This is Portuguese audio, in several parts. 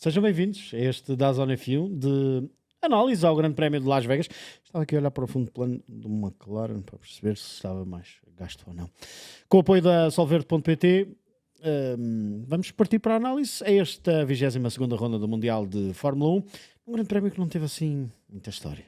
Sejam bem-vindos a este DAZN F1 de análise ao Grande Prémio de Las Vegas. Estava aqui a olhar para o fundo de plano do McLaren para perceber se estava mais gasto ou não. Com o apoio da Solverde.pt, vamos partir para a análise. É esta 22ª ronda do Mundial de Fórmula 1. Um Grande Prémio que não teve assim muita história.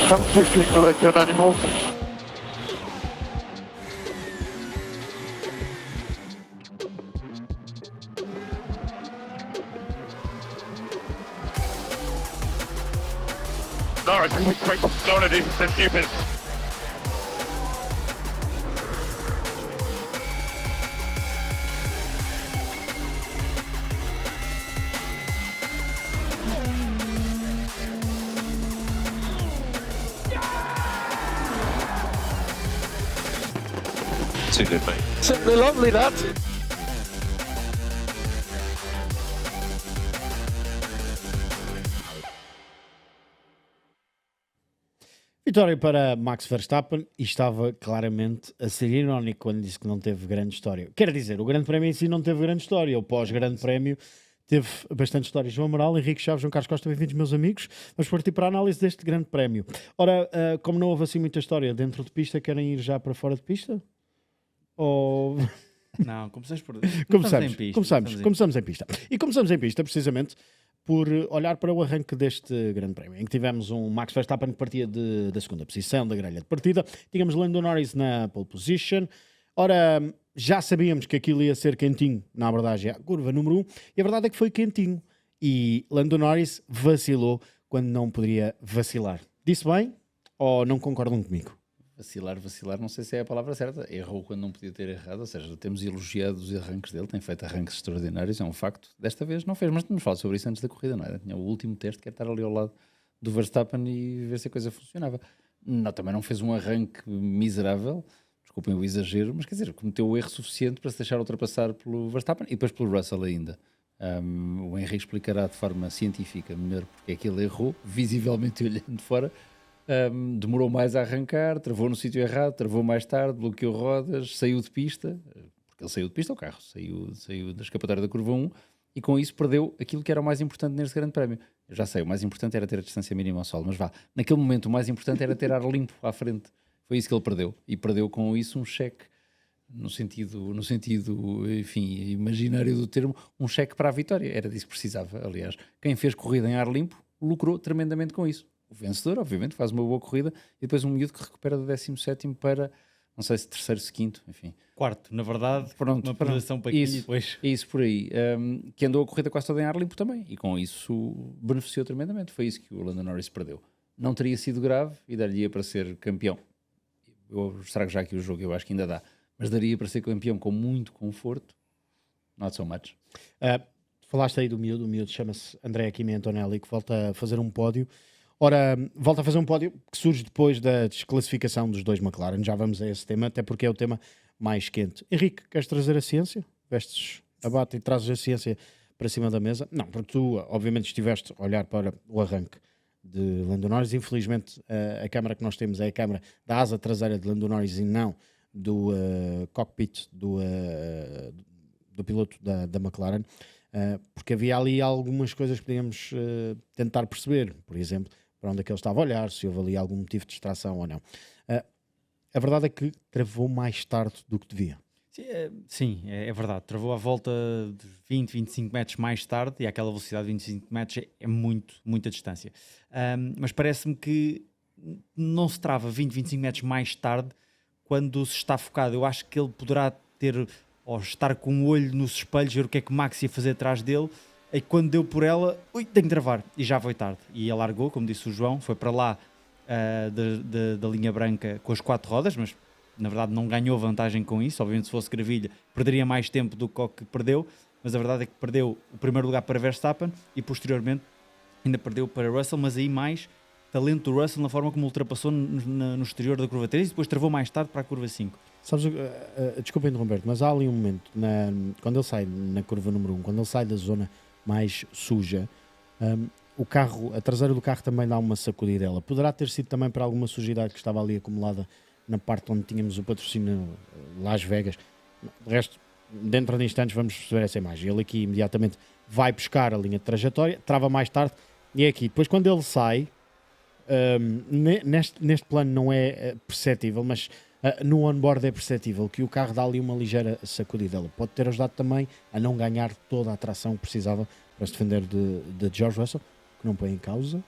Some 15 molecular animals. Norris, quick, slow it in, send stupid. Too good, mate. Simply lovely, that. Vitória para Max Verstappen, e estava claramente a ser irónico quando disse que não teve grande história. Quer dizer, o Grande Prémio em si não teve grande história, o pós-Grande Prémio teve bastante história. João Amaral, Henrique Chaves, João Carlos Costa, bem-vindos, meus amigos. Vamos partir para a análise deste Grande Prémio. Ora, como não houve assim muita história dentro de pista, querem ir já para fora de pista? Ou... Não, começamos em pista. E começamos em pista, precisamente, por olhar para o arranque deste Grande Prémio, em que tivemos um Max Verstappen que partia da segunda posição da grelha de partida, tínhamos Lando Norris na pole position. Ora, já sabíamos que aquilo ia ser quentinho, na abordagem à curva número 1, e a verdade é que foi quentinho. E Lando Norris vacilou quando não poderia vacilar. Disse bem ou não concordam comigo? Vacilar, não sei se é a palavra certa. Errou quando não podia ter errado, ou seja, temos elogiado os arranques dele, tem feito arranques extraordinários, é um facto. Desta vez não fez, mas temos falado sobre isso antes da corrida, não é? Tinha o último teste que é estar ali ao lado do Verstappen e ver se a coisa funcionava. Não, também não fez um arranque miserável, desculpem o exagero, mas quer dizer, cometeu o erro suficiente para se deixar ultrapassar pelo Verstappen e depois pelo Russell ainda. O Henrique explicará de forma científica melhor porque é que ele errou, visivelmente olhando de fora. Demorou mais a arrancar, travou no sítio errado, travou mais tarde, bloqueou rodas, saiu de pista, porque ele saiu de pista, o carro saiu da escapatória da curva 1 e com isso perdeu aquilo que era o mais importante neste Grande Prémio. Eu já sei, o mais importante era ter a distância mínima ao solo, mas vá, naquele momento o mais importante era ter ar limpo à frente. Foi isso que ele perdeu, e perdeu com isso um cheque, no sentido, enfim, imaginário do termo, um cheque para a vitória. Era disso que precisava, aliás. Quem fez corrida em ar limpo lucrou tremendamente com isso. O vencedor, obviamente, faz uma boa corrida e depois um miúdo que recupera do 17º para, não sei se terceiro, se quinto, enfim. Quarto, na verdade, uma posição para isso, e depois... Isso por aí. Que andou a corrida quase toda em ar limpo também e com isso beneficiou tremendamente. Foi isso que o Lando Norris perdeu. Não teria sido grave e daria para ser campeão. Eu estrago já aqui o jogo, eu acho que ainda dá. Mas daria para ser campeão com muito conforto. Not so much. Falaste aí do miúdo chama-se Andrea Kimi Antonelli, que volta a fazer um pódio. Ora, volta a fazer um pódio que surge depois da desclassificação dos dois McLaren. Já vamos a esse tema, até porque é o tema mais quente. Henrique, queres trazer a ciência? Vestes a bata e trazes a ciência para cima da mesa? Não, porque tu, obviamente, estiveste a olhar para o arranque de Lando Norris. Infelizmente, a câmara que nós temos é a câmara da asa traseira de Lando Norris e não do cockpit do piloto da McLaren. Porque havia ali algumas coisas que podíamos tentar perceber, por exemplo, para onde é que ele estava a olhar, se houve ali algum motivo de distração ou não. A verdade é que travou mais tarde do que devia. Sim, é verdade. Travou à volta de 20, 25 metros mais tarde, e aquela velocidade de 25 metros é muita distância. Mas parece-me que não se trava 20, 25 metros mais tarde quando se está focado. Eu acho que ele poderá ter, ou estar com o olho nos espelhos, ver o que é que o Max ia fazer atrás dele, e quando deu por ela, tenho que travar, e já foi tarde. E ele largou, como disse o João, foi para lá da linha branca com as 4 rodas, mas na verdade não ganhou vantagem com isso. Obviamente, se fosse gravilha, perderia mais tempo do que o que perdeu, mas a verdade é que perdeu o primeiro lugar para Verstappen e posteriormente ainda perdeu para Russell, mas aí mais talento do Russell na forma como ultrapassou no exterior da curva 3 e depois travou mais tarde para a curva 5. Sabes, desculpa interromper-te, mas há ali um momento, quando ele sai na curva número 1, quando ele sai da zona mais suja, o carro, a traseira do carro também dá uma sacudidela. Poderá ter sido também para alguma sujidade que estava ali acumulada na parte onde tínhamos o patrocínio Las Vegas. De resto, dentro de instantes vamos perceber essa imagem. Ele aqui imediatamente vai buscar a linha de trajetória, trava mais tarde e é aqui. Depois quando ele sai, neste plano não é perceptível, mas no onboard é perceptível que o carro dá ali uma ligeira sacudidela. Pode ter ajudado também a não ganhar toda a tração que precisava para se defender de George Russell, que não põe em causa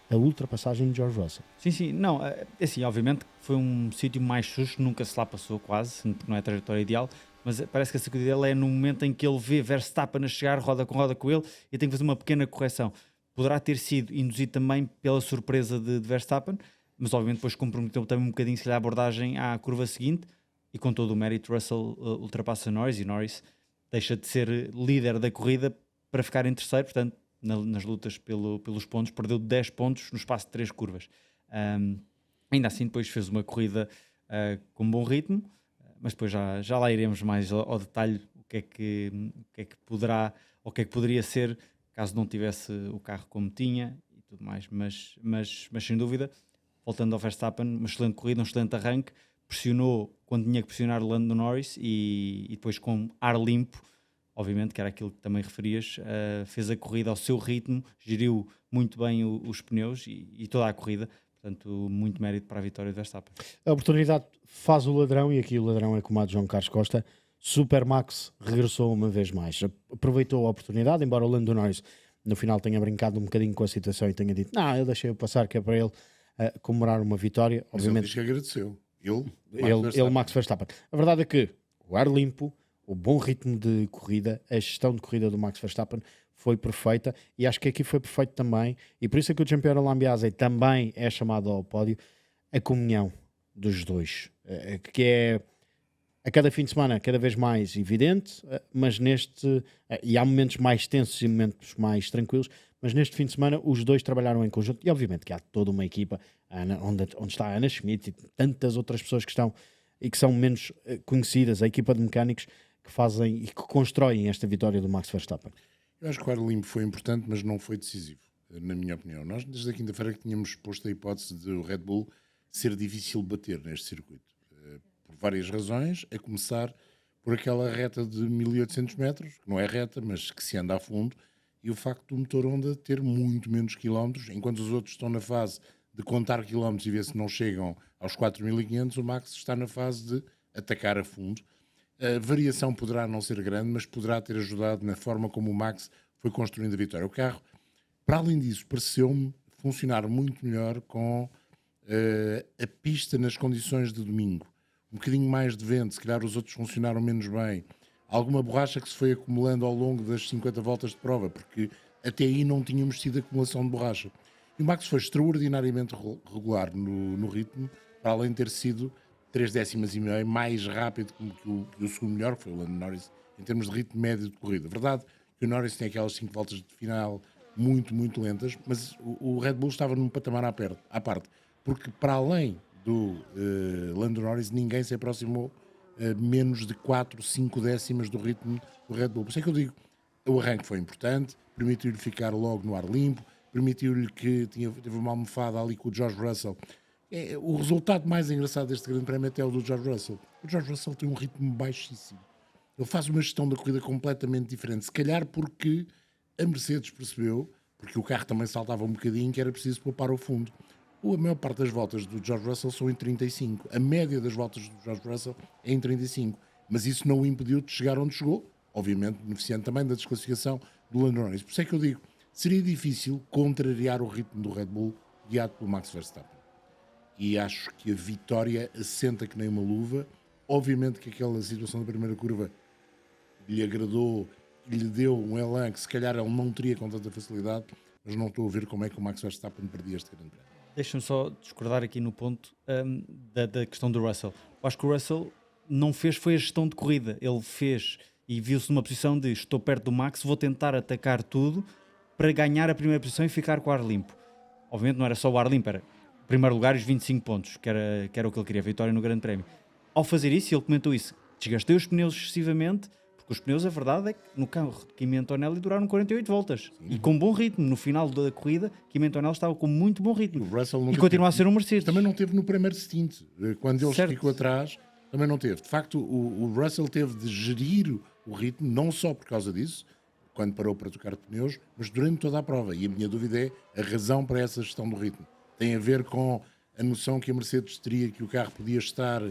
a ultrapassagem de George Russell. Sim, não, assim, obviamente foi um sítio mais sujo, nunca se lá passou quase, porque não é a trajetória ideal, mas parece que a sacudidela é no momento em que ele vê Verstappen a chegar roda com ele e tem que fazer uma pequena correção. Poderá ter sido induzido também pela surpresa de Verstappen, mas obviamente depois comprometeu também um bocadinho se calhar, a abordagem à curva seguinte e com todo o mérito Russell ultrapassa Norris e Norris deixa de ser líder da corrida para ficar em terceiro, portanto nas lutas pelos pontos, perdeu 10 pontos no espaço de 3 curvas. Ainda assim depois fez uma corrida com bom ritmo, mas depois já lá iremos mais ao detalhe o que é que poderá ou o que é que poderia ser caso não tivesse o carro como tinha e tudo mais, mas sem dúvida, voltando ao Verstappen, uma excelente corrida, um excelente arranque, pressionou quando tinha que pressionar o Lando Norris e depois com ar limpo, obviamente que era aquilo que também referias, fez a corrida ao seu ritmo, geriu muito bem os pneus e toda a corrida, portanto muito mérito para a vitória do Verstappen. A oportunidade faz o ladrão e aqui o ladrão é como a de João Carlos Costa. Supermax regressou uma vez mais, aproveitou a oportunidade, embora o Lando Norris no final tenha brincado um bocadinho com a situação e tenha dito, não, eu deixei-o passar que é para ele comemorar uma vitória. Mas obviamente ele diz que agradeceu. Ele, Max Verstappen. A verdade é que o ar limpo, o bom ritmo de corrida, a gestão de corrida do Max Verstappen foi perfeita e acho que aqui foi perfeito também, e por isso é que o Gianpiero Lambiase também é chamado ao pódio, a comunhão dos dois, que é a cada fim de semana cada vez mais evidente, mas e há momentos mais tensos e momentos mais tranquilos, mas neste fim de semana os dois trabalharam em conjunto e obviamente que há toda uma equipa onde está a Ana Schmidt e tantas outras pessoas que estão e que são menos conhecidas, a equipa de mecânicos que fazem e que constroem esta vitória do Max Verstappen. Eu acho que o ar limpo foi importante, mas não foi decisivo, na minha opinião. Nós, desde a quinta-feira, que tínhamos posto a hipótese de o Red Bull ser difícil bater neste circuito. Por várias razões, a começar por aquela reta de 1800 metros, que não é reta, mas que se anda a fundo, e o facto do motor Honda ter muito menos quilómetros, enquanto os outros estão na fase de contar quilómetros e ver se não chegam aos 4500, o Max está na fase de atacar a fundo. A variação poderá não ser grande, mas poderá ter ajudado na forma como o Max foi construindo a vitória. O carro, para além disso, pareceu-me funcionar muito melhor com a pista nas condições de domingo. Um bocadinho mais de vento, se calhar os outros funcionaram menos bem. Alguma borracha que se foi acumulando ao longo das 50 voltas de prova, porque até aí não tínhamos tido acumulação de borracha. E o Max foi extraordinariamente regular no ritmo, para além de ter sido 3 décimas e meio mais rápido que o segundo melhor, que foi o Lando Norris, em termos de ritmo médio de corrida. Verdade que o Norris tem aquelas 5 voltas de final muito, muito lentas, mas o Red Bull estava num patamar à parte, porque para além do Lando Norris, ninguém se aproximou menos de 4, 5 décimas do ritmo do Red Bull. Por isso é que eu digo, o arranque foi importante, permitiu-lhe ficar logo no ar limpo, permitiu-lhe que teve uma almofada ali com o George Russell. O resultado mais engraçado deste grande prémio até é o do George Russell. O George Russell tem um ritmo baixíssimo. Ele faz uma gestão da corrida completamente diferente. Se calhar porque a Mercedes percebeu, porque o carro também saltava um bocadinho, que era preciso poupar o fundo. A maior parte das voltas do George Russell são em 35. A média das voltas do George Russell é em 35. Mas isso não o impediu de chegar onde chegou, obviamente beneficiando também da desclassificação do Lando Norris. Por isso é que eu digo, seria difícil contrariar o ritmo do Red Bull guiado pelo Max Verstappen. E acho que a vitória assenta que nem uma luva. Obviamente que aquela situação da primeira curva lhe agradou e lhe deu um elan que se calhar ele não teria com tanta facilidade, mas não estou a ver como é que o Max Verstappen perdia este grande prémio. Deixa-me só discordar aqui no ponto da questão do Russell. Eu acho que o Russell não fez foi a gestão de corrida. Ele fez e viu-se numa posição de estou perto do Max, vou tentar atacar tudo para ganhar a primeira posição e ficar com o ar limpo. Obviamente não era só o ar limpo, era em primeiro lugar os 25 pontos, que era o que ele queria, a vitória no Grande Prémio. Ao fazer isso, ele comentou isso, desgastei os pneus excessivamente, porque os pneus, a verdade é que no carro de Kimi Antonelli duraram 48 voltas. E com bom ritmo. No final da corrida, Kimi Antonelli estava com muito bom ritmo. E continua a ser um Mercedes. Também não teve no primeiro stint. Quando ele Certo. ficou atrás, também não teve. De facto, o Russell teve de gerir o ritmo, não só por causa disso, quando parou para tocar de pneus, mas durante toda a prova. E a minha dúvida é a razão para essa gestão do ritmo. Tem a ver com a noção que a Mercedes teria que o carro podia estar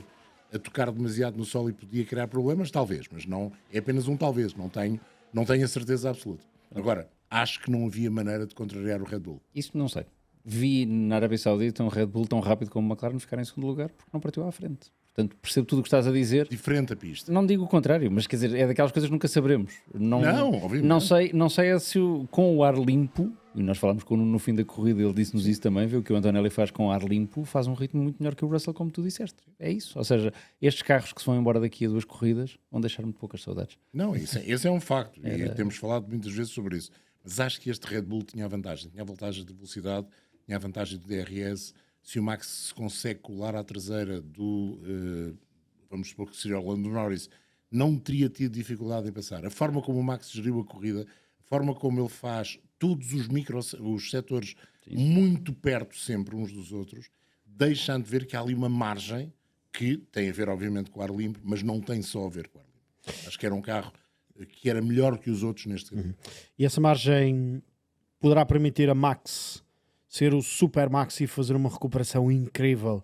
a tocar demasiado no solo e podia criar problemas? Talvez, mas não é apenas um talvez, não tenho a certeza absoluta. Agora, acho que não havia maneira de contrariar o Red Bull. Isso não sei. Vi na Arábia Saudita um Red Bull tão rápido como o McLaren ficar em segundo lugar porque não partiu à frente. Portanto, percebo tudo o que estás a dizer. Diferente a pista. Não digo o contrário, mas quer dizer, é daquelas coisas que nunca saberemos. Não, obviamente. Não sei é se com o ar limpo, e nós falámos com o Nuno no fim da corrida, ele disse-nos isso também, viu que o Antonelli faz com ar limpo, faz um ritmo muito melhor que o Russell, como tu disseste. É isso. Ou seja, estes carros que se vão embora daqui a 2 corridas vão deixar muito poucas saudades. Não, esse é um facto. E temos falado muitas vezes sobre isso. Mas acho que este Red Bull tinha a vantagem. Tinha a vantagem de velocidade, tinha a vantagem do DRS. Se o Max se consegue colar à traseira do... vamos supor que seria o Lando Norris, não teria tido dificuldade em passar. A forma como o Max geriu a corrida, a forma como ele faz todos os setores muito perto sempre uns dos outros, deixando de ver que há ali uma margem que tem a ver, obviamente, com o ar limpo, mas não tem só a ver com o ar limpo. Acho que era um carro que era melhor que os outros neste caso. E essa margem poderá permitir a Max ser o Super Max e fazer uma recuperação incrível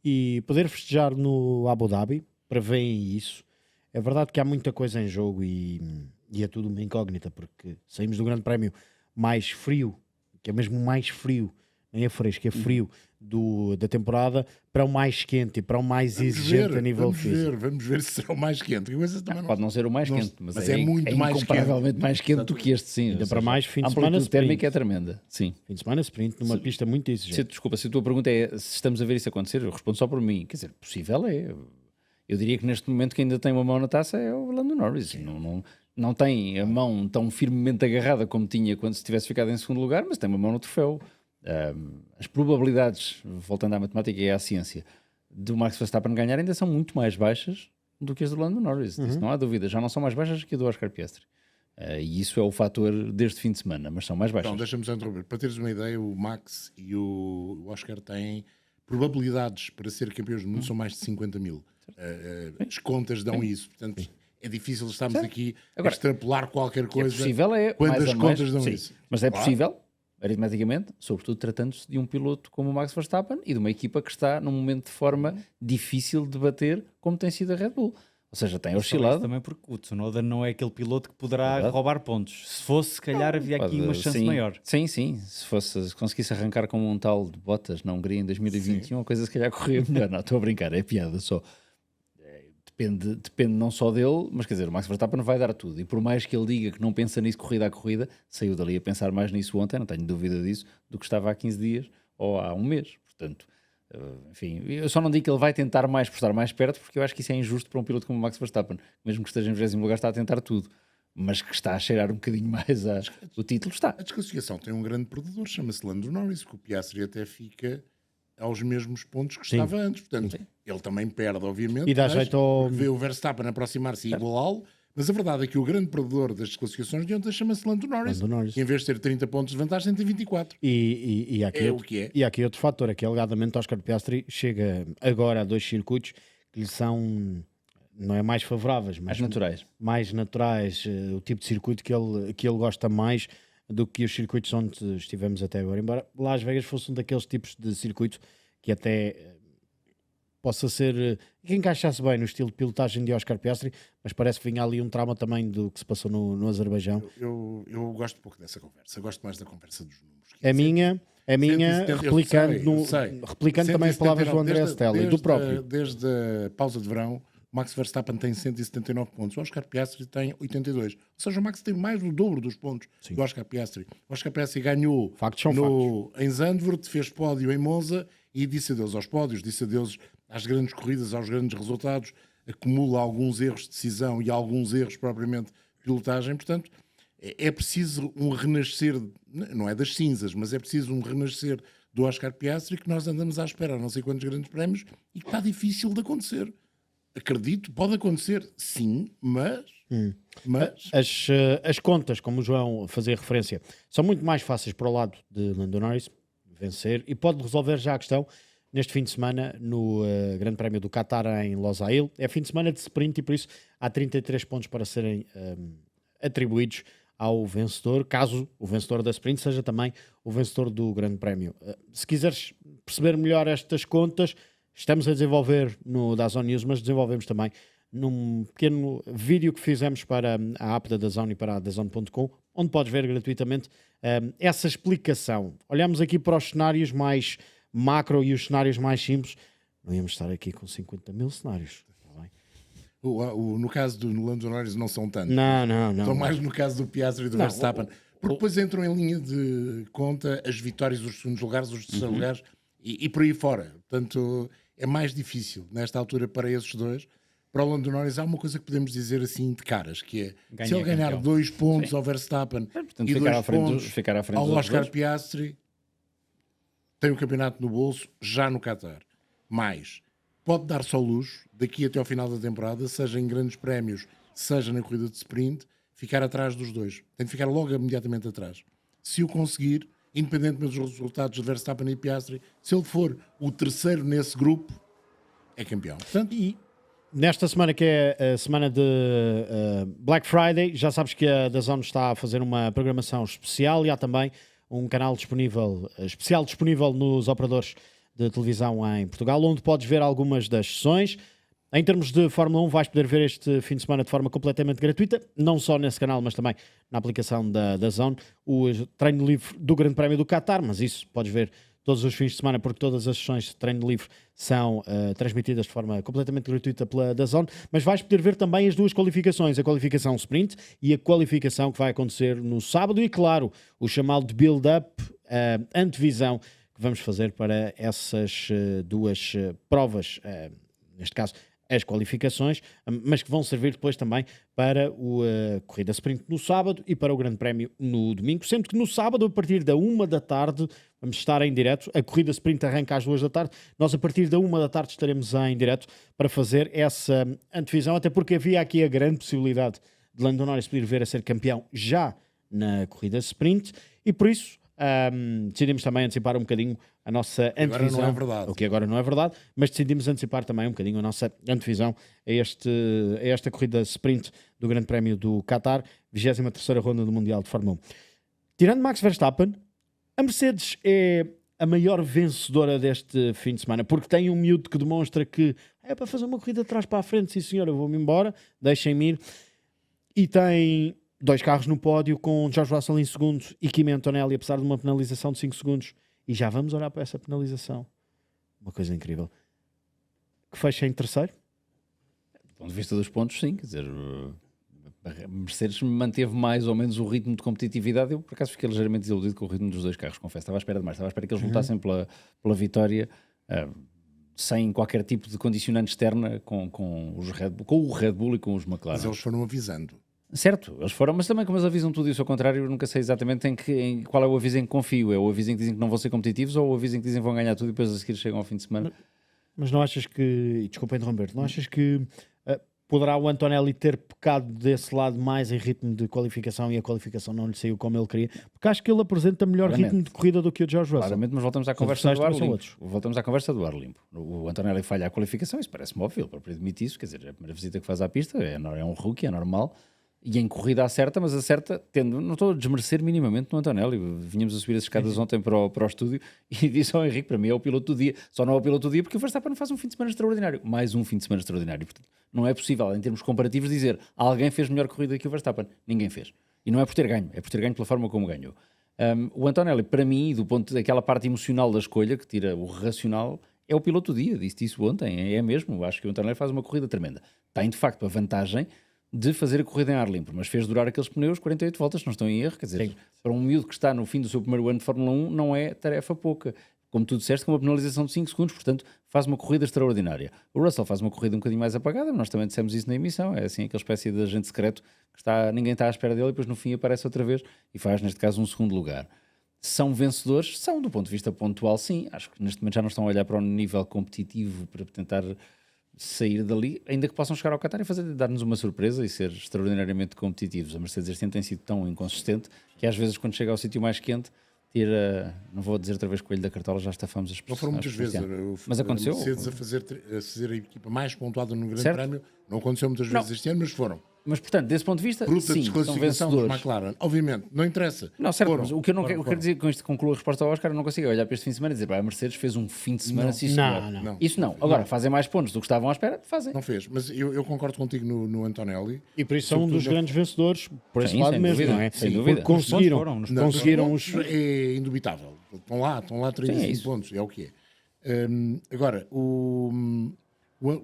e poder festejar no Abu Dhabi. Prevêem isso. É verdade que há muita coisa em jogo e é tudo uma incógnita, porque saímos do Grande Prémio mais frio, que é mesmo mais frio, nem é fresco, é frio da temporada, para o mais quente e para o mais exigente a nível físico. Vamos ver se será o mais quente. Pode não ser o mais quente, mas é muito mais incomparavelmente mais quente do que este, sim. Ainda para mais fim de a semana amplitude térmica é sprint. tremenda, sim. Fim de semana sprint numa pista muito exigente. Desculpa, se a tua pergunta é se estamos a ver isso acontecer, eu respondo só por mim. Quer dizer, possível é. Eu diria que neste momento quem ainda tem uma mão na taça é o Lando Norris. Não tem a mão tão firmemente agarrada como tinha quando se tivesse ficado em segundo lugar, mas tem uma mão no troféu. As probabilidades, voltando à matemática e à ciência, do Max Verstappen ganhar ainda são muito mais baixas do que as do Lando Norris. Isso não há dúvida. Já não são mais baixas que a do Oscar Piastri. E isso é o fator deste fim de semana, mas são mais baixas. Então, deixa-me só interromper. Para teres uma ideia, o Max e o Oscar têm probabilidades para ser campeões do mundo são mais de 50 mil. As contas dão isso. Portanto, é difícil estarmos aqui a extrapolar qualquer coisa. É possível, quando mais as ou mais, contas dão sim. isso. Mas é possível, aritmeticamente, sobretudo tratando-se de um piloto como o Max Verstappen e de uma equipa que está num momento de forma difícil de bater, como tem sido a Red Bull. Ou seja, tem oscilado. Também porque o Tsunoda não é aquele piloto que poderá roubar pontos. Se fosse, se calhar havia aqui uma chance maior. Sim. Se conseguisse arrancar como um tal de Bottas na Hungria em 2021, a coisa se calhar corria melhor. Não, estou a brincar, é piada só. Depende não só dele, mas quer dizer, o Max Verstappen vai dar tudo. E por mais que ele diga que não pensa nisso corrida a corrida, saiu dali a pensar mais nisso ontem, não tenho dúvida disso, do que estava há 15 dias ou há um mês. Portanto, enfim, eu só não digo que ele vai tentar mais por estar mais perto, porque eu acho que isso é injusto para um piloto como o Max Verstappen. Mesmo que esteja em 20º lugar, está a tentar tudo. Mas que está a cheirar um bocadinho mais o título, está. A desclassificação tem um grande perdedor, chama-se Lando Norris, que o Piastri até fica aos mesmos pontos que estava antes. Portanto, ele também perde, obviamente, E dá jeito ao... vê o Verstappen aproximar-se e igualá-lo. Mas a verdade é que o grande perdedor das desclassificações de ontem chama-se Lando Norris, que em vez de ter 30 pontos de vantagem, tem 24. E aqui É o que é. E há aqui outro fator, é que alegadamente Oscar Piastri chega agora a 2 circuitos que lhe são, não é mais favoráveis, mas mais naturais, o tipo de circuito que ele gosta mais do que os circuitos onde estivemos até agora. Embora Las Vegas fosse um daqueles tipos de circuitos que até possa ser, que encaixasse bem no estilo de pilotagem de Oscar Piastri, mas parece que vinha ali um trauma também do que se passou no Azerbaijão. Eu gosto pouco dessa conversa, eu gosto mais da conversa dos números. É minha, replicando, eu sei. replicando também as palavras do André Stella e do próprio. Desde a pausa de verão, o Max Verstappen tem 179 pontos, o Oscar Piastri tem 82. Ou seja, o Max tem mais do dobro dos pontos do Oscar Piastri. O Oscar Piastri ganhou Factos são factos. em Zandvoort, fez pódio em Monza e disse adeus aos pódios, disse adeus às grandes corridas, aos grandes resultados, acumula alguns erros de decisão e alguns erros propriamente de pilotagem. Portanto, é preciso um renascer, não é das cinzas, mas é preciso um renascer do Oscar Piastri que nós andamos à espera há não sei quantos grandes prémios e que está difícil de acontecer. Acredito, pode acontecer, sim, mas As contas, como o João fazia referência, são muito mais fáceis para o lado de Lando Norris vencer e pode resolver já a questão neste fim de semana no Grande Prémio do Qatar em Losail. É fim de semana de sprint e por isso há 33 pontos para serem atribuídos ao vencedor, caso o vencedor da sprint seja também o vencedor do Grande Prémio. Se quiseres perceber melhor estas contas, estamos a desenvolver no DAZN News, mas desenvolvemos também num pequeno vídeo que fizemos para a app da DAZN e para a DAZN.com, onde podes ver gratuitamente essa explicação. Olhamos aqui para os cenários mais macro e os cenários mais simples. Não íamos estar aqui com 50 mil cenários. no caso do Lando Norris não são tantos. Não. São mais no caso do Piastri e do Verstappen. Porque depois entram em linha de conta as vitórias, os segundos lugares, os terceiros lugares e por aí fora. Portanto, é mais difícil nesta altura para esses dois. Para o Lando Norris há uma coisa que podemos dizer assim de caras, que é se ele ganhar 2 pontos ao Verstappen e 2 pontos ao Oscar Piastri, tem o campeonato no bolso já no Qatar. Mas pode dar-se ao luxo, daqui até ao final da temporada, seja em grandes prémios, seja na corrida de sprint, ficar atrás dos dois. Tem de ficar logo imediatamente atrás. Se o conseguir, independentemente dos resultados de Verstappen e Piastri, se ele for o terceiro nesse grupo, é campeão. Portanto, E nesta semana, que é a semana de Black Friday, já sabes que a DAZN está a fazer uma programação especial e há também um canal especial disponível nos operadores de televisão em Portugal, onde podes ver algumas das sessões. Em termos de Fórmula 1, vais poder ver este fim de semana de forma completamente gratuita, não só nesse canal, mas também na aplicação da DAZN, o treino livre do Grande Prémio do Qatar, mas isso podes ver todos os fins de semana, porque todas as sessões de treino livre são transmitidas de forma completamente gratuita pela DAZN, mas vais poder ver também as duas qualificações, a qualificação sprint e a qualificação que vai acontecer no sábado e, claro, o chamado build-up, a antevisão que vamos fazer para essas duas provas, neste caso as qualificações, mas que vão servir depois também para a corrida sprint no sábado e para o Grande Prémio no domingo, sendo que no sábado, a partir da 1 da tarde, vamos estar em direto. A corrida sprint arranca às 2 da tarde. Nós, a partir da 1 da tarde, estaremos em direto para fazer essa antevisão, até porque havia aqui a grande possibilidade de Lando Norris poder vir a ser campeão já na corrida sprint e por isso decidimos também antecipar um bocadinho a nossa antevisão. Agora não é verdade. O que agora não é verdade, mas decidimos antecipar também um bocadinho a nossa antevisão a esta corrida sprint do Grande Prémio do Qatar, 23ª ronda do Mundial de Fórmula 1. Tirando Max Verstappen, a Mercedes é a maior vencedora deste fim de semana, porque tem um miúdo que demonstra que é para fazer uma corrida de trás para a frente, sim senhor, eu vou-me embora, deixem-me ir. E tem 2 carros no pódio, com George Russell em segundo e Kimi Antonelli, apesar de uma penalização de 5 segundos. E já vamos olhar para essa penalização. Uma coisa incrível. Que fecha em terceiro? Do ponto de vista dos pontos, sim. Quer dizer, a Mercedes manteve mais ou menos o ritmo de competitividade. Eu, por acaso, fiquei ligeiramente desiludido com o ritmo dos 2 carros, confesso. Estava à espera de mais. Estava à espera que eles lutassem pela vitória, sem qualquer tipo de condicionante externa com o Red Bull e com os McLaren. mas eles foram avisando. Certo, eles foram, mas também como eles avisam tudo isso ao contrário, eu nunca sei exatamente em qual é o aviso em que confio. É o aviso em que dizem que não vão ser competitivos ou o aviso em que dizem que vão ganhar tudo e depois a seguir chegam ao fim de semana? Mas não achas que, e desculpa interromper, não achas que poderá o Antonelli ter pecado desse lado mais em ritmo de qualificação e a qualificação não lhe saiu como ele queria? Porque acho que ele apresenta melhor ritmo de corrida do que o George Russell. Claramente, mas voltamos à conversa do ar limpo. Voltamos à conversa do ar limpo. O Antonelli falha a qualificação, isso parece-me óbvio, ele próprio admite isso, quer dizer, é a primeira visita que faz à pista, é um rookie, é normal. E em corrida acerta, mas acerta não estou a desmerecer minimamente no Antonelli. Vínhamos a subir as escadas ontem para o estúdio e disse ao Henrique, para mim é o piloto do dia. Só não é o piloto do dia porque o Verstappen faz um fim de semana extraordinário. Mais um fim de semana extraordinário. Portanto, não é possível, em termos comparativos, dizer alguém fez melhor corrida que o Verstappen. Ninguém fez. E não é por ter ganho, é por ter ganho pela forma como ganhou. O Antonelli, para mim, do ponto daquela parte emocional da escolha, que tira o racional, é o piloto do dia, disse isso ontem, é mesmo. Acho que o Antonelli faz uma corrida tremenda. Tem de facto a vantagem de fazer a corrida em ar limpo, mas fez durar aqueles pneus 48 voltas, não estão em erro, quer dizer, para um miúdo que está no fim do seu primeiro ano de Fórmula 1 não é tarefa pouca. Como tu disseste, com uma penalização de 5 segundos, portanto, faz uma corrida extraordinária. O Russell faz uma corrida um bocadinho mais apagada, nós também dissemos isso na emissão, é assim, aquela espécie de agente secreto que ninguém está à espera dele e depois no fim aparece outra vez e faz, neste caso, um segundo lugar. São vencedores? São, do ponto de vista pontual, sim. Acho que neste momento já não estão a olhar para o nível competitivo para tentar sair dali, ainda que possam chegar ao Qatar e dar-nos uma surpresa e ser extraordinariamente competitivos. A Mercedes este ano tem sido tão inconsistente que às vezes quando chega ao sítio mais quente não vou dizer outra vez coelho da cartola, já estafamos as pessoas. Não foram muitas vezes. Mas aconteceu. A Mercedes a fazer a equipa mais pontuada no Grande Certo. Prémio. Não aconteceu muitas vezes este ano, mas foram. Mas, portanto, desse ponto de vista, Bruta sim, são desclassificação dos vencedores. McLaren. Obviamente, não interessa. Não, certo, Foram. mas o que eu Foram. quero dizer com isto, concluo a resposta ao Oscar, eu não consigo olhar para este fim de semana e dizer, a Mercedes fez um fim de semana, sim, senhor. Não. Isso não. Agora, fazem mais pontos do que estavam à espera, fazem. Não fez, mas eu concordo contigo no Antonelli. E por isso são um dos grandes vencedores, por esse Sim, lado sem mesmo, dúvida, não é? sem dúvida. Porque conseguiram, Nos pontos conseguiram os... É indubitável. Estão lá 35 isso. pontos, é o que é. Agora, o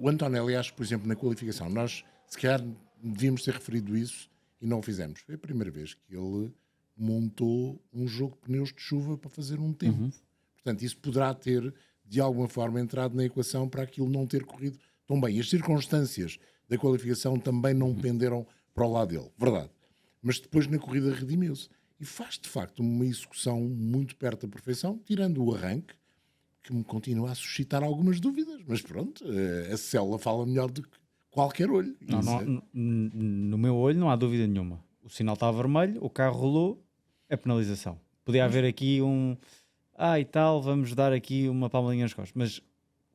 Antonelli, acho que, por exemplo, na qualificação, nós se calhar devíamos ter referido isso e não o fizemos. Foi a primeira vez que ele montou um jogo de pneus de chuva para fazer um tempo. Portanto, isso poderá ter, de alguma forma, entrado na equação para aquilo não ter corrido tão bem. E as circunstâncias da qualificação também não penderam para o lado dele, verdade. Mas depois na corrida redimiu-se. E faz, de facto, uma execução muito perto da perfeição, tirando o arranque, que me continua a suscitar algumas dúvidas. Mas pronto, a célula fala melhor do que qualquer olho. No meu olho não há dúvida nenhuma. O sinal estava vermelho, o carro rolou, a penalização. Podia haver aqui e tal, vamos dar aqui uma palmadinha nas costas. Mas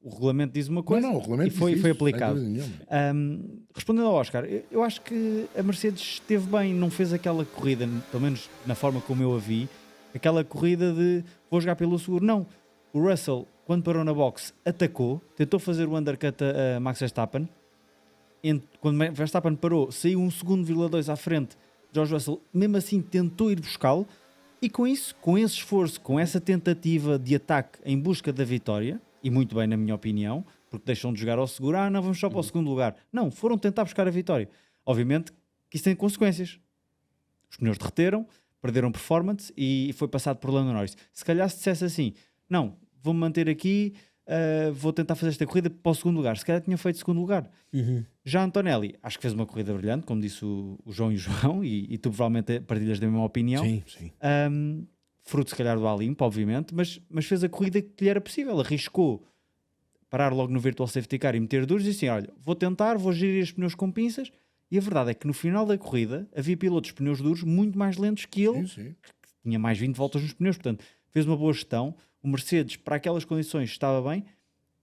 o regulamento diz uma coisa o regulamento e foi diz isso, aplicado. sem dúvida nenhuma. Respondendo ao Oscar, eu acho que a Mercedes esteve bem, não fez aquela corrida, pelo menos na forma como eu a vi, aquela corrida de vou jogar pelo seguro. Não. O Russell, quando parou na box, atacou, tentou fazer o undercut a Max Verstappen. Quando Verstappen parou, saiu 1,2 segundos à frente. George Russell, mesmo assim, tentou ir buscá-lo. E com isso, com esse esforço, com essa tentativa de ataque em busca da vitória, e muito bem na minha opinião, porque deixam de jogar ao seguro, não, vamos só para o segundo lugar. Não, foram tentar buscar a vitória. Obviamente que isso tem consequências. Os pneus derreteram, perderam performance e foi passado por Lando Norris. Se calhar se dissesse assim, não, vou-me manter aqui, vou tentar fazer esta corrida para o segundo lugar. Se calhar tinha feito segundo lugar. Já Antonelli, acho que fez uma corrida brilhante, como disse o João e o João, e tu provavelmente partilhas da mesma opinião. Sim. Fruto se calhar do Alimpo, obviamente, mas fez a corrida que lhe era possível. Arriscou parar logo no Virtual Safety Car e meter duros e assim, olha, vou gerir os pneus com pinças. E a verdade é que no final da corrida havia pilotos de pneus duros muito mais lentos que ele, Sim. que tinha mais 20 voltas nos pneus, portanto fez uma boa gestão. O Mercedes, para aquelas condições, estava bem,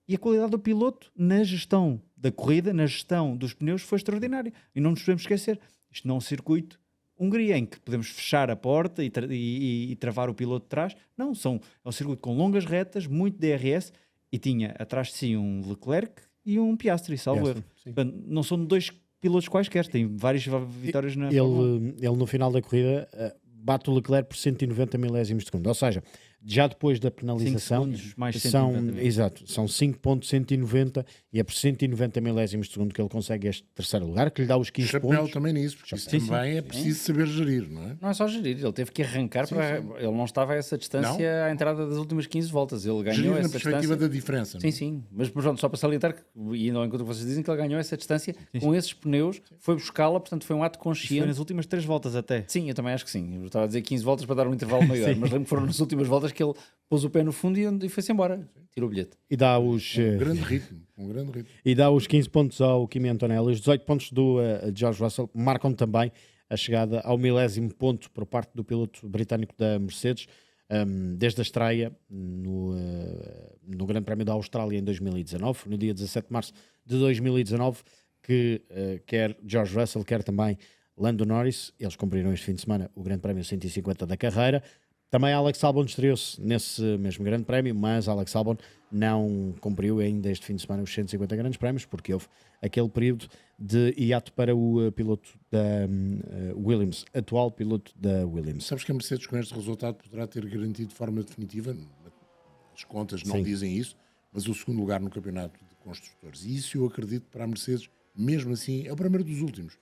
e a qualidade do piloto na gestão da corrida, na gestão dos pneus, foi extraordinária. E não nos podemos esquecer, isto não é um circuito Hungria, em que podemos fechar a porta e travar o piloto de trás. Não, é um circuito com longas retas, muito DRS, e tinha atrás de si um Leclerc e um Piastri, salvo erro. Portanto, não são dois pilotos quaisquer, tem várias vitórias na Fórmula 1. Ele no final da corrida bate o Leclerc por 190 milésimos de segundo, ou seja, já depois da penalização 5 segundos mais 190. exato, são 5.190 e é por 190 milésimos de segundo que ele consegue este terceiro lugar, que lhe dá os 15 Chapéu pontos. também nisso, porque isso também é preciso saber gerir, não é? Não é só gerir, ele teve que arrancar ele não estava a essa distância à entrada das últimas 15 voltas, ele ganhou Gerir na essa perspectiva distância. da diferença. Sim, não é? sim, mas pronto, só para salientar, e não enquanto vocês dizem que ele ganhou essa distância com esses pneus, foi buscá-la, portanto foi um ato Foi consciente. nas últimas 3 voltas até. Sim, eu também acho que sim. Eu estava a dizer 15 voltas para dar um intervalo maior, mas lembro que foram nas últimas voltas que ele pôs o pé no fundo e foi-se embora. Tirou o bilhete. E dá os, Um grande ritmo. e dá os 15 pontos ao Kimi Antonelli. Os 18 pontos do George Russell marcam também a chegada ao 1000º ponto por parte do piloto britânico da Mercedes, desde a estreia no Grande Prémio da Austrália em 2019, no dia 17 de março de 2019, que quer George Russell, quer também Lando Norris, eles cumpriram este fim de semana o Grande Prémio 150 da carreira. Também Alex Albon estreou-se nesse mesmo Grande Prémio, mas Alex Albon não cumpriu ainda este fim de semana os 150 Grandes Prémios, porque houve aquele período de hiato para o piloto da Williams, atual piloto da Williams. Sabes que a Mercedes com este resultado poderá ter garantido de forma definitiva, as contas não Sim. dizem isso, mas o segundo lugar no campeonato de construtores. E isso eu acredito para a Mercedes, mesmo assim, é o primeiro dos últimos.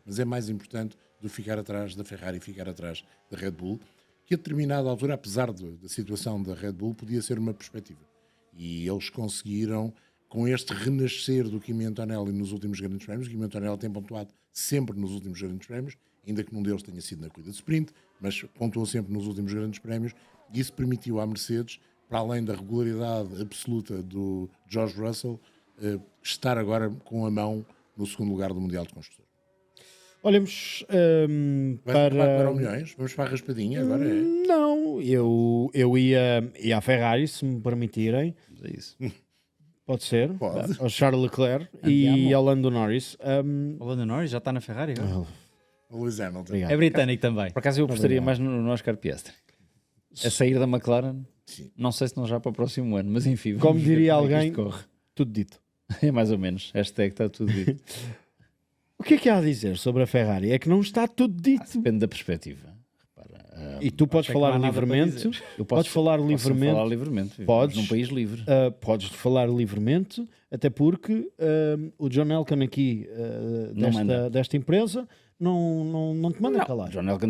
Mas é mais importante do ficar atrás da Ferrari e ficar atrás da Red Bull, que a determinada altura, apesar da situação da Red Bull, podia ser uma perspectiva. E eles conseguiram, com este renascer do Kimi Antonelli nos últimos grandes prémios. O Kimi Antonelli tem pontuado sempre nos últimos grandes prémios, ainda que nenhum deles tenha sido na corrida de sprint, mas pontuou sempre nos últimos grandes prémios, e isso permitiu à Mercedes, para além da regularidade absoluta do George Russell, estar agora com a mão no segundo lugar do Mundial de Construtores. Olhamos Para o milhões? Vamos para a raspadinha agora? Não, eu ia à Ferrari, se me permitirem. É isso. Pode ser. Pode. Ao Charles Leclerc e ao Lando Norris. O Lando Norris já está na Ferrari agora? O Lewis Hamilton. Obrigado. É britânico também. Por acaso eu apostaria mais no Oscar Piastri. A sair da McLaren, Sim. não sei se não já para o próximo ano, mas enfim. Como vamos ver diria como é que alguém, isto corre. tudo dito. É mais ou menos. Hashtag está tudo dito. O que é que há a dizer sobre a Ferrari? É que não está tudo dito. Depende da perspectiva. Repara, E tu podes é que não há falar nada para livremente. dizer. eu Podes falar posso livremente. falar livremente. Vivemos Podes. num país livre. Podes falar livremente, até porque o John Elkann aqui Não manda. desta empresa não te manda calar. John Elkann,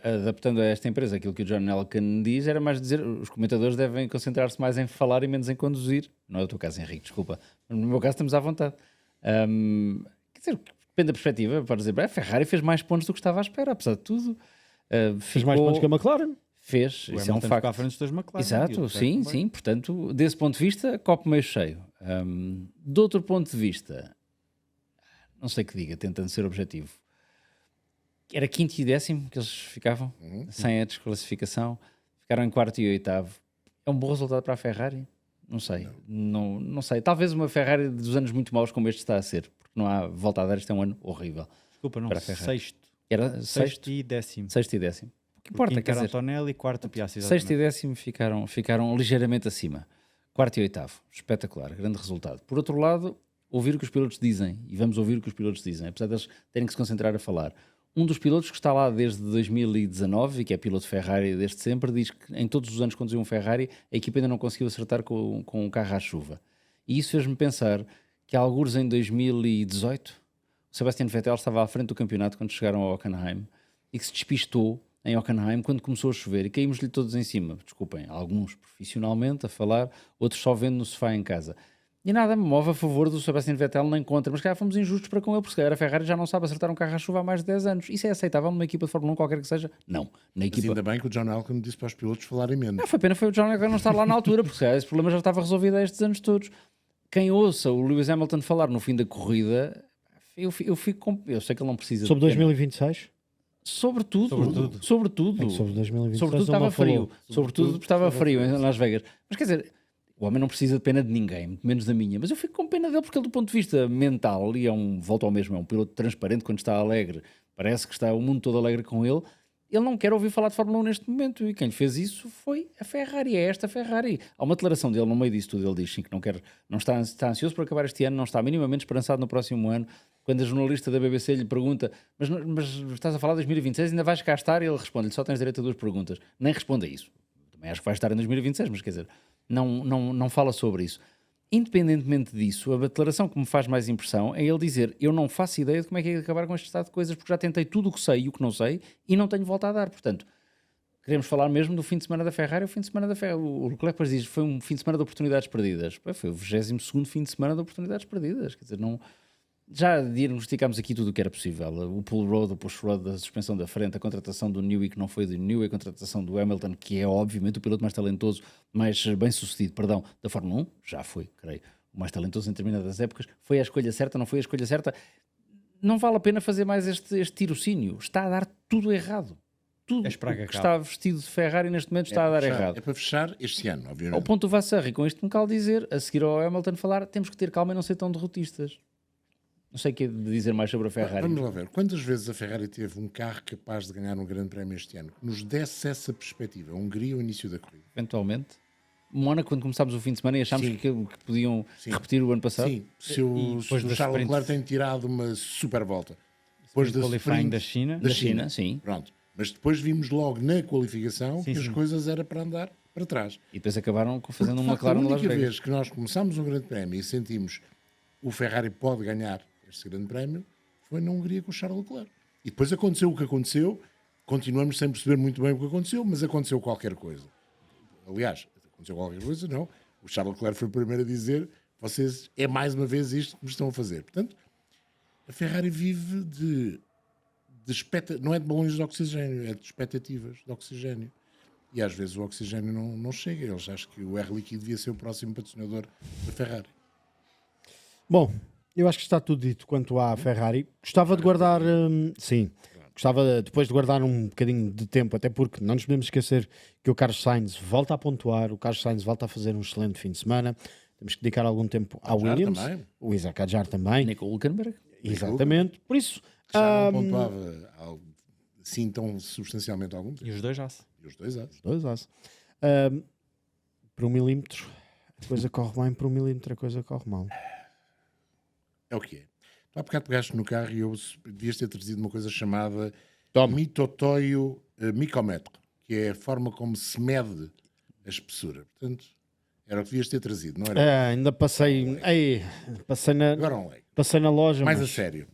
adaptando a esta empresa aquilo que o John Elkann diz, era mais dizer os comentadores devem concentrar-se mais em falar e menos em conduzir. Não é o teu caso, Henrique, desculpa. No meu caso estamos à vontade. Quer dizer, depende da perspectiva. Para dizer, a Ferrari fez mais pontos do que estava à espera, apesar de tudo. Fez mais pontos que a McLaren. Fez, O isso é um Hamilton ficou facto. à frente dos dois McLaren. E Exato, o sim, Leclerc sim. Portanto, desse ponto de vista, copo meio cheio. De outro ponto de vista, não sei que diga, tentando ser objetivo, era quinto e décimo que eles ficavam, sem a desclassificação, ficaram em quarto e oitavo. É um bom resultado para a Ferrari? Não sei, não sei. Talvez uma Ferrari dos anos muito maus como este está a ser, porque não há volta a dar, isto é um ano horrível. Desculpa, não. Para a Ferrari. Sexto. Era Sexto e décimo. sexto e décimo. O que importa, Quinto quer era dizer, Antonelli e quarto Piastri. sexto e décimo ficaram ligeiramente acima. Quarto e oitavo. Espetacular. Grande resultado. Por outro lado, ouvir o que os pilotos dizem. E vamos ouvir o que os pilotos dizem. Apesar deles terem que se concentrar a falar. Um dos pilotos que está lá desde 2019 e que é piloto Ferrari desde sempre, diz que em todos os anos que conduziu um Ferrari, a equipa ainda não conseguiu acertar com o carro à chuva. E isso fez-me pensar que algures em 2018, o Sebastian Vettel estava à frente do campeonato quando chegaram ao Hockenheim e que se despistou em Hockenheim quando começou a chover e caímos-lhe todos em cima. Desculpem, alguns profissionalmente a falar, outros só vendo no sofá em casa. E nada me move a favor do Sebastian Vettel nem contra, mas calhar fomos injustos para com ele, porque a Ferrari já não sabe acertar um carro à chuva há mais de 10 anos. Isso é aceitável numa equipa de Fórmula 1, qualquer que seja? Não. Na Mas equipa... ainda bem que o John Elkann disse para os pilotos falarem menos. Não, foi pena foi o John Elkann não estar lá na altura, porque esse problema já estava resolvido há estes anos todos. Quem ouça o Lewis Hamilton falar no fim da corrida, eu fico com... Eu sei que ele não precisa Sobre de pena. 2026? Sobretudo. É que sobre 2026 Sobretudo ele estava não falou. frio. Sobretudo estava frio em Las Vegas. Mas quer dizer, o homem não precisa de pena de ninguém, muito menos da minha. Mas eu fico com pena dele porque ele, do ponto de vista mental, e volta ao mesmo, é um piloto transparente quando está alegre. Parece que está o mundo todo alegre com ele. Ele não quer ouvir falar de Fórmula 1 neste momento. E quem lhe fez isso foi a Ferrari. É esta Ferrari. Há uma declaração dele no meio disso tudo. Ele diz sim, que não está ansioso por acabar este ano, não está minimamente esperançado no próximo ano. Quando a jornalista da BBC lhe pergunta mas estás a falar de 2026, ainda vais cá estar? E ele responde-lhe, só tens direito a 2 perguntas. Nem responde a isso. Também acho que vai estar em 2026, mas quer dizer, não fala sobre isso. Independentemente disso, a declaração que me faz mais impressão é ele dizer, eu não faço ideia de como é que é acabar com este estado de coisas, porque já tentei tudo o que sei e o que não sei e não tenho volta a dar. Portanto, queremos falar mesmo do fim de semana da Ferrari. O fim de semana da Ferrari, o Leclerc diz, foi um fim de semana de oportunidades perdidas. Foi o 22º fim de semana de oportunidades perdidas. Quer dizer, não... Já diagnosticámos aqui tudo o que era possível. O pull road, o push road, a suspensão da frente, a contratação do Newey, que não foi do Newey, a contratação do Hamilton, que é obviamente o piloto mais talentoso, mais bem sucedido, da Fórmula 1, já foi, creio, o mais talentoso em determinadas épocas. Foi a escolha certa, não foi a escolha certa? Não vale a pena fazer mais este tirocínio. Está a dar tudo errado. Tudo É esperar que o que acabe. está vestido de Ferrari neste momento está a dar errado. É para fechar este ano, Ao obviamente. ponto do Vassarri, com este local dizer, a seguir ao Hamilton falar, temos que ter calma e não ser tão derrotistas. Não sei o que é de dizer mais sobre a Ferrari. Vamos lá ver. Quantas vezes a Ferrari teve um carro capaz de ganhar um grande prémio este ano? Que nos desse essa perspectiva. A Hungria, o início da corrida. Eventualmente. Mónaco, quando começámos o fim de semana e achámos Sim. que podiam Sim. repetir o ano passado. Sim, se o depois da Charles sprint- Leclerc tem tirado uma super volta. Depois da qualifying sprint da China. Da China, sim. Pronto. Mas depois vimos logo na qualificação Sim, que as sim. coisas era para andar para trás. E depois acabaram fazendo De uma facto, McLaren a de Las única Vegas. vez que nós começámos um grande prémio e sentimos o Ferrari pode ganhar este grande prémio foi na Hungria com o Charles Leclerc. E depois aconteceu o que aconteceu, continuamos sem perceber muito bem o que aconteceu, mas aconteceu qualquer coisa. Aliás, aconteceu qualquer coisa, não. O Charles Leclerc foi o primeiro a dizer: vocês, é mais uma vez isto que me estão a fazer. Portanto, a Ferrari vive de não é de balões de oxigênio, é de expectativas de oxigênio. E às vezes o oxigênio não chega. Eles acham que o Air Liquide devia ser o próximo patrocinador da Ferrari. Bom, eu acho que está tudo dito quanto à Ferrari. Gostava de guardar, sim, gostava depois de guardar um bocadinho de tempo, até porque não nos podemos esquecer que o Carlos Sainz volta a pontuar, o Carlos Sainz volta a fazer um excelente fim de semana. Temos que dedicar algum tempo ao Adjar Williams, também. o Isaac Adjar também. Nico Hülkenberg. Exatamente. Por isso, Já não pontuava assim tão substancialmente há algum tempo. E os dois já se. E os dois anos. dois aços. Por 1 milímetro, a coisa corre bem, por 1 milímetro, a coisa corre mal. É o que é. Tu há bocado pegaste no carro e eu devias ter trazido uma coisa chamada Toma. mitotoio micrometro, que é a forma como se mede a espessura. Portanto, era o que devias ter trazido, não era? Ainda passei, Agora não leio. passei na loja, Mais a mas sério.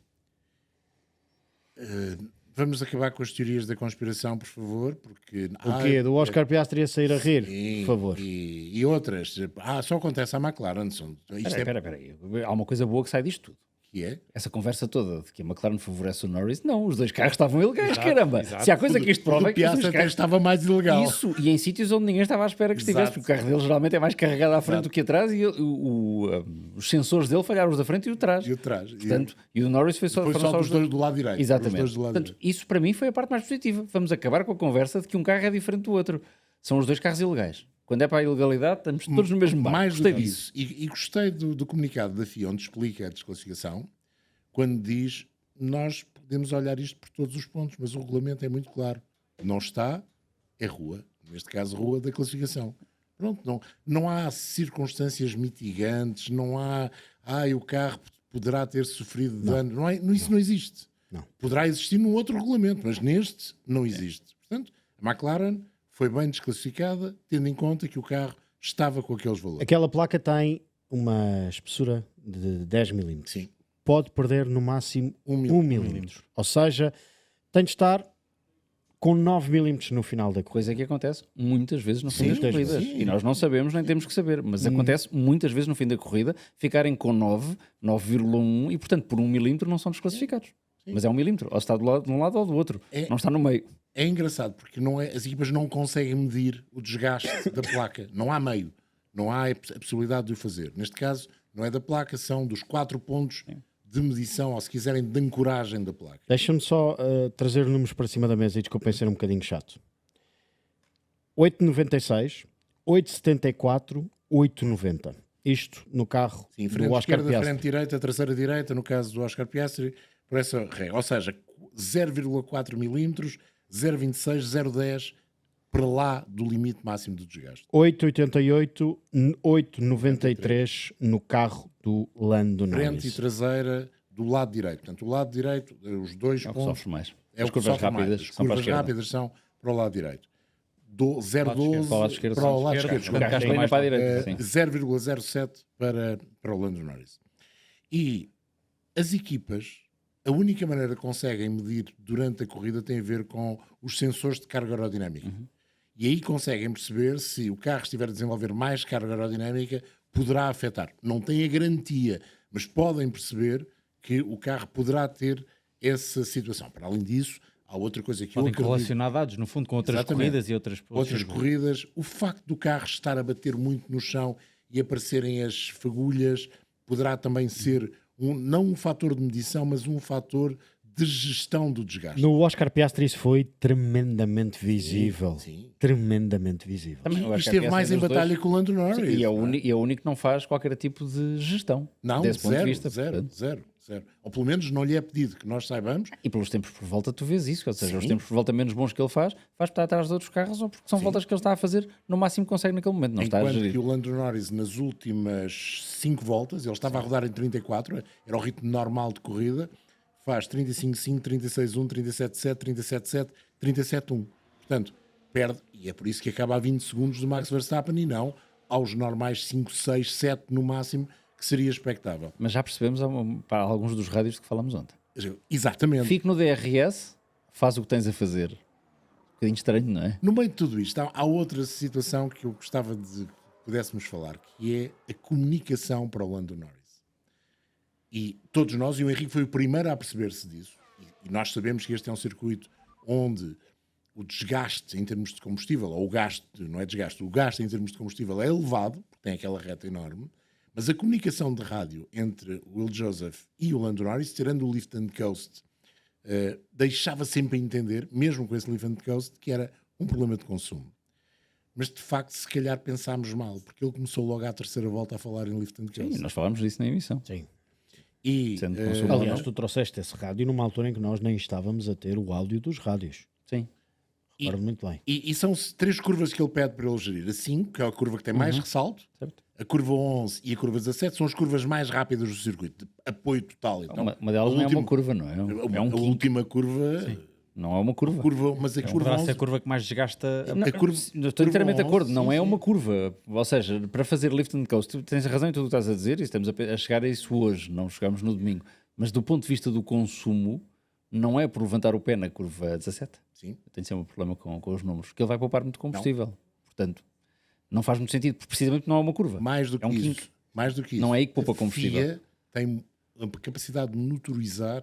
Vamos acabar com as teorias da conspiração, por favor, porque... o quê? Do Oscar Piastri a sair a rir, Sim, por favor. e outras. Só acontece à McLaren. Isto Espera aí. Há uma coisa boa que sai disto tudo. que é? Essa conversa toda de que a McLaren favorece o Norris, não, os dois carros estavam ilegais, caramba. Se há coisa que isto prova é que os Piastri dois até carros... estava mais ilegal. Isso, e em sítios onde ninguém estava à espera que estivesse, Exato. porque o carro dele geralmente é mais carregado à frente do que atrás e os sensores dele falharam os da frente e o de trás. E o de trás. Portanto, e o Norris foi Foi foram só os dos dois do lado direito. Exatamente. Os dois do lado Portanto, isso para mim foi a parte mais positiva. Vamos acabar com a conversa de que um carro é diferente do outro. São os dois carros ilegais. Quando é para a ilegalidade, estamos todos no mesmo barco. Mais do Gostei que disso. isso. E gostei do comunicado da FIA, onde explica a desclassificação, quando diz: nós podemos olhar isto por todos os pontos, mas o regulamento é muito claro. Não está, é rua. Neste caso, rua da classificação. Pronto, não há circunstâncias mitigantes, não há... o carro poderá ter sofrido dano. Isso não existe. Não. Poderá existir num outro regulamento, mas neste não existe. Portanto, a McLaren foi bem desclassificada, tendo em conta que o carro estava com aqueles valores. Aquela placa tem uma espessura de 10 milímetros. Sim. Pode perder no máximo 1 milímetro. milímetro. Ou seja, tem de estar com 9 milímetros no final da corrida. Coisa que acontece muitas vezes no fim Sim, das corridas. sim. E nós não sabemos, nem temos que saber. Mas acontece muitas vezes no fim da corrida ficarem com 9, 9,1 e, portanto, por 1 milímetro não são desclassificados. Mas é 1 milímetro. Ou está de um lado ou do outro. Não está no meio. É engraçado, porque as equipas não conseguem medir o desgaste da placa. Não há meio. Não há a possibilidade de o fazer. Neste caso, não é da placa, são dos 4 pontos de medição, ou se quiserem, de ancoragem da placa. Deixa-me só trazer números para cima da mesa e desculpem ser um bocadinho chato. 8,96, 8,74, 8,90. Isto no carro Sim, do frente Oscar esquerda, Piastri. frente direita, traseira direita, no caso do Oscar Piastri, por essa regra. Ou seja, 0,4 milímetros, 0,26, 0,10 para lá do limite máximo do desgaste. 8,88, 8,93 no carro do Lando Frente e Norris. traseira do lado direito. Portanto, o lado direito, os dois É o que pontos... sofre mais. É As o que curvas sofre mais. rápidas As são para a curvas esquerda. rápidas são para o lado direito. 0,12 Para o lado esquerdo. para o lado esquerda, esquerdo. O carro está mais para a direita. Sim. 0,07 para o Lando Norris. E as equipas, a única maneira que conseguem medir durante a corrida tem a ver com os sensores de carga aerodinâmica. E aí conseguem perceber se o carro estiver a desenvolver mais carga aerodinâmica, poderá afetar. Não têm a garantia, mas podem perceber que o carro poderá ter essa situação. Para além disso, há outra coisa que eu Podem acredito. relacionar dados, no fundo, com outras Exatamente. corridas e outras Corridas, o facto do carro estar a bater muito no chão e aparecerem as fagulhas poderá também ser não um fator de medição, mas um fator de gestão do desgaste. No Oscar Piastri isso foi tremendamente visível. Sim. Tremendamente visível. Também, eu E acho que esteve a mais em dos batalha dois- com o Lando Norris. Sim, e é não é? e é o único que não faz qualquer tipo de gestão. Não, desse ponto zero, de vista. zero, portanto. zero. Ou pelo menos não lhe é pedido que nós saibamos. E pelos tempos por volta tu vês isso, ou seja, Sim. os tempos por volta menos bons que ele faz para estar atrás de outros carros ou porque são voltas que ele está a fazer, no máximo consegue naquele momento, não está a Enquanto gerir. que o Lando Norris nas últimas 5 voltas, ele estava a rodar em 34, era o ritmo normal de corrida, faz 35,5, 36,1, 37,7, 37,7, 37,1. Portanto, perde, e é por isso que acaba a 20 segundos do Max Verstappen e não aos normais 5, 6, 7 no máximo, que seria expectável. Mas já percebemos para alguns dos rádios de que falamos ontem. Exatamente. Fique no DRS, faz o que tens a fazer. Um bocadinho estranho, não é? No meio de tudo isto, há outra situação que eu gostava de que pudéssemos falar, que é a comunicação para o Lando Norris. E todos nós, e o Henrique foi o primeiro a perceber-se disso, e nós sabemos que este é um circuito onde o desgaste em termos de combustível, ou o gasto, não é desgaste, o gasto em termos de combustível é elevado, porque tem aquela reta enorme, mas a comunicação de rádio entre o Will Joseph e o Lando Norris, tirando o lift and coast, deixava sempre a entender, mesmo com esse lift and coast, que era um problema de consumo. Mas de facto, se calhar pensámos mal, porque ele começou logo à terceira volta a falar em lift and coast. Sim, nós falámos disso na emissão. Sim. E, Sendo consumo Aliás, não. tu trouxeste esse rádio numa altura em que nós nem estávamos a ter o áudio dos rádios. Sim. Recordo muito bem. e são 3 curvas que ele pede para ele gerir. A 5, que é a curva que tem mais ressalto, Certo. a curva 11 e a curva 17 são as curvas mais rápidas do circuito, de apoio total. Então, Uma delas a não é última- uma curva, não é? É um a quinto. última curva, Não é uma curva. mas a curva Poderá 11, ser a curva que mais desgasta. Não, a curva- estou inteiramente de curva acordo, 11, não sim, é uma sim. curva. Ou seja, para fazer lift and coast, tu tens razão em tudo o que estás a dizer e estamos a chegar a isso hoje, não chegamos no domingo. Mas do ponto de vista do consumo, não é por levantar o pé na curva 17. sim. Eu tenho sempre um problema com os números, que ele vai poupar muito combustível. Portanto, não faz muito sentido, porque precisamente não é uma curva. Mais do que É um isso. quinto. Mais do que isso. Não é aí que poupa A combustível. FIA tem a capacidade de monitorizar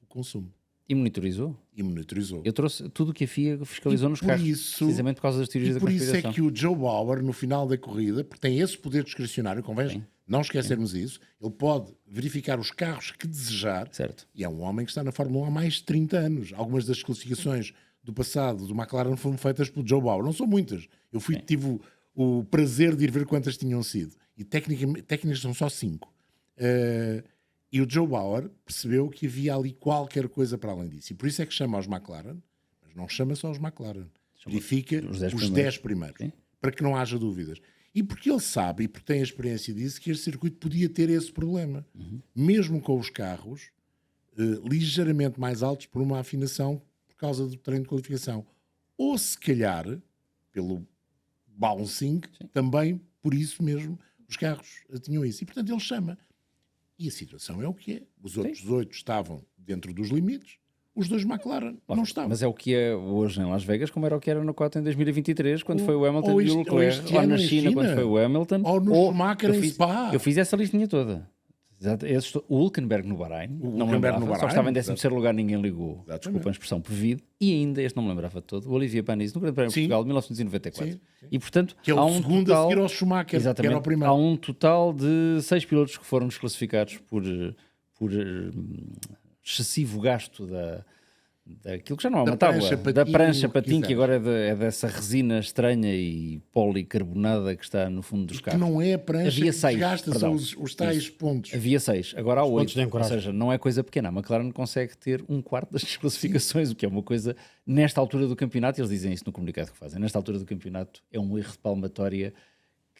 o consumo. E monitorizou. E monitorizou. Eu trouxe tudo o que a FIA fiscalizou nos por carros, isso- precisamente por causa das teorias E da por isso é conspiração. que o Joe Bauer, no final da corrida, porque tem esse poder discricionário, convém não esquecermos isso, ele pode verificar os carros que desejar, Certo. e é um homem que está na Fórmula 1 há mais de 30 anos. Algumas das classificações do passado do McLaren foram feitas pelo Joe Bauer. Não são muitas. Eu tive o prazer de ir ver quantas tinham sido. E técnicas são só 5. E o Joe Bauer percebeu que havia ali qualquer coisa para além disso. E por isso é que chama aos McLaren, mas não chama só os McLaren. Verifica os 10 os 10 primeiros. Sim. Para que não haja dúvidas. E porque ele sabe, e porque tem a experiência disso, que este circuito podia ter esse problema. Mesmo com os carros ligeiramente mais altos por uma afinação por causa do treino de qualificação. Ou se calhar, pelo bouncing, também por isso mesmo os carros tinham isso. E portanto ele chama. E a situação é o que é. Os outros 8 estavam dentro dos limites, os 2 McLaren não estavam. Mas é o que é hoje em Las Vegas, como era o que era no 4 em 2023, quando foi o Hamilton ou e o este- ou Leclerc, este ou ano na em China, quando China. foi o Hamilton, Ou no Schumacher em Spa. Eu fiz essa listinha toda. Exato. O Hulkenberg no Bahrein, não me Hulkenberg lembrava, no só Bahrein, estava em exato. 13º lugar, ninguém ligou. Exatamente. Desculpa a expressão, por vida. E ainda, este não me lembrava de todo, o Olivier Panis, no Grande Prémio de Sim. Portugal de 1994. Sim, sim. E portanto, Que é há o um segundo total, a seguir ao Schumacher, que exatamente, era o primeiro. há um total de 6 pilotos que foram desclassificados por excessivo gasto daquilo que já não é uma Da tábua, prancha, da patinho, prancha o que patinho, que quiseres. agora é dessa resina estranha e policarbonada que está no fundo dos Que carros. não é a prancha Havia que 6, desgasta, são perdão. os tais Isso. pontos. Havia 6, agora há 8. pontos de Ou ancoragem. seja, não é coisa pequena. A McLaren consegue ter 1/4 das desclassificações, o que é uma coisa, nesta altura do campeonato, eles dizem isso no comunicado que fazem, nesta altura do campeonato é um erro de palmatória,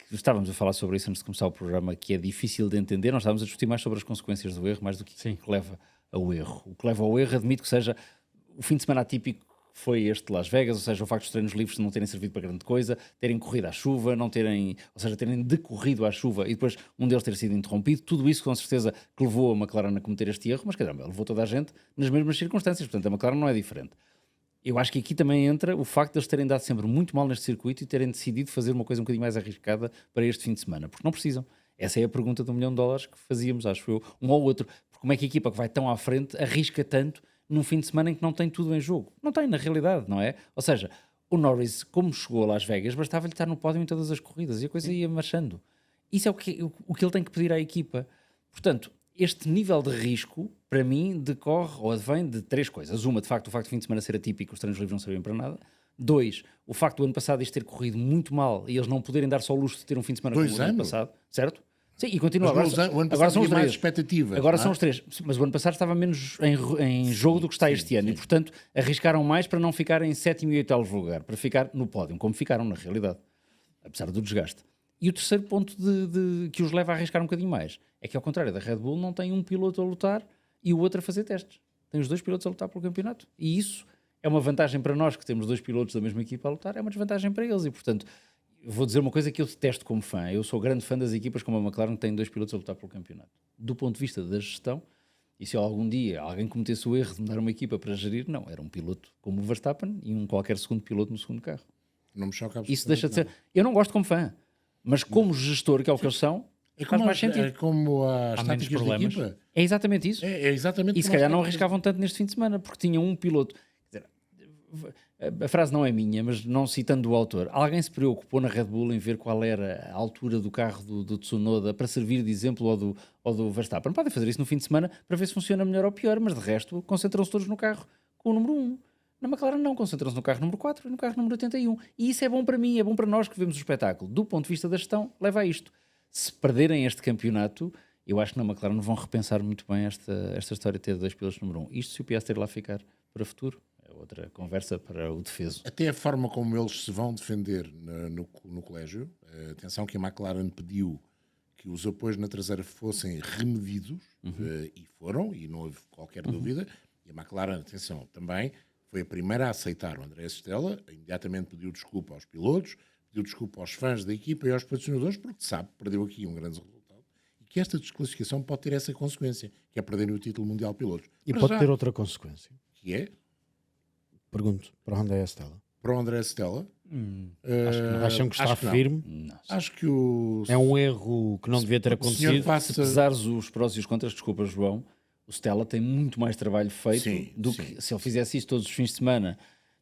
que estávamos a falar sobre isso antes de começar o programa, que é difícil de entender. Nós estávamos a discutir mais sobre as consequências do erro, mais do que o que leva ao erro. O que leva ao erro, admito que seja o fim de semana atípico foi este de Las Vegas, ou seja, o facto dos treinos livres não terem servido para grande coisa, terem corrido à chuva, não terem, ou seja, terem decorrido à chuva e depois um deles ter sido interrompido, tudo isso com certeza que levou a McLaren a cometer este erro, mas caramba, levou toda a gente nas mesmas circunstâncias, portanto a McLaren não é diferente. Eu acho que aqui também entra o facto de eles terem dado sempre muito mal neste circuito e terem decidido fazer uma coisa um bocadinho mais arriscada para este fim de semana, porque não precisam. Essa é a pergunta de $1 milhão que fazíamos, acho eu, um ou outro. Porque como é que a equipa que vai tão à frente arrisca tanto num fim de semana em que não tem tudo em jogo? Não tem, na realidade, não é? Ou seja, o Norris, como chegou a Las Vegas, bastava-lhe estar no pódio em todas as corridas e a coisa ia marchando. Isso é o que ele tem que pedir à equipa. Portanto, este nível de risco, para mim, decorre ou advém de 3 coisas. Uma, de facto, o facto de fim de semana ser atípico, os treinos livres não serviam para nada. 2, o facto do ano passado isto ter corrido muito mal e eles não poderem dar só o luxo de ter um fim de semana 2 como o ano anos? passado, certo? Sim, e continua. Mas Agora, o ano agora passado são os havia mais 3. expectativas. Agora não é? são os 3. Mas o ano passado estava menos em jogo do que está este ano. E, portanto, arriscaram mais para não ficar em 7º e 8º lugar, para ficar no pódio, como ficaram na realidade, apesar do desgaste. E o terceiro ponto que os leva a arriscar um bocadinho mais é que, ao contrário da Red Bull, não tem um piloto a lutar e o outro a fazer testes. Tem os 2 pilotos a lutar pelo campeonato. E isso é uma vantagem para nós que temos 2 pilotos da mesma equipa a lutar, é uma desvantagem para eles e, portanto, vou dizer uma coisa que eu detesto como fã. Eu sou grande fã das equipas como a McLaren que têm 2 pilotos a lutar pelo campeonato. Do ponto de vista da gestão, e se algum dia alguém cometesse o erro de mudar uma equipa para gerir, não, era um piloto como o Verstappen e um qualquer segundo piloto no segundo carro. Não me choca Isso deixa de ser... Eu não gosto como fã, mas como gestor, que é o que eles são, faz mais sentido. É como as Há menos táticas da problemas. equipa. É exatamente isso. É exatamente E se como as calhar não táticas- arriscavam tanto neste fim de semana, porque tinham um piloto. Quer dizer, a frase não é minha, mas não citando o autor, alguém se preocupou na Red Bull em ver qual era a altura do carro do Tsunoda para servir de exemplo ao do Verstappen? Podem fazer isso no fim de semana para ver se funciona melhor ou pior, mas de resto concentram-se todos no carro com o número 1. Na McLaren não, concentram-se no carro número 4 e no carro número 81. E isso é bom para mim, é bom para nós que vemos o espetáculo. Do ponto de vista da gestão, leva a isto. Se perderem este campeonato, eu acho que na McLaren vão repensar muito bem esta história de ter 2 pilotos número 1. Isto se o Piastri lá ficar para o futuro, é outra conversa para o defeso. Até a forma como eles se vão defender no colégio. Atenção que a McLaren pediu que os apoios na traseira fossem remedidos, e foram, e não houve qualquer dúvida. E a McLaren, atenção, também foi a primeira a aceitar o André Stella, imediatamente pediu desculpa aos pilotos, pediu desculpa aos fãs da equipa e aos patrocinadores, porque sabe que perdeu aqui um grande resultado e que esta desclassificação pode ter essa consequência, que é perderem o título mundial de pilotos. E Para pode já, ter outra consequência. que é, Pergunto para onde é a Stella. para o André Stella, Acham que está acho que não. firme? Não. acho que o É um erro que não devia ter o senhor acontecido. Se passa... pesares os prós e os contras, desculpa, João, o Stella tem muito mais trabalho feito Sim, do sim. que se ele fizesse isso todos os fins de semana,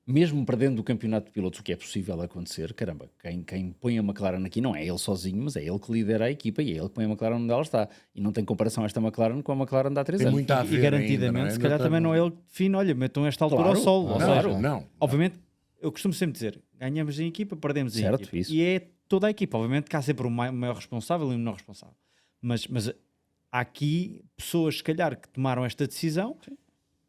mesmo perdendo o campeonato de pilotos, o que é possível acontecer. Caramba, quem põe a McLaren aqui não é ele sozinho, mas é ele que lidera a equipa e é ele que põe a McLaren onde ela está. E não tem comparação esta McLaren com a McLaren de há 3 Tem anos. muito a ver E garantidamente, ainda, não é? se calhar também não é ele que define, olha, metam esta altura Claro, ao sol. Ou claro. seja, Não. obviamente, eu costumo sempre dizer, ganhamos em equipa, perdemos em Certo, equipa. isso. E é toda a equipa. Obviamente que há sempre um maior responsável e um menor responsável. Mas há aqui pessoas, se calhar, que tomaram esta decisão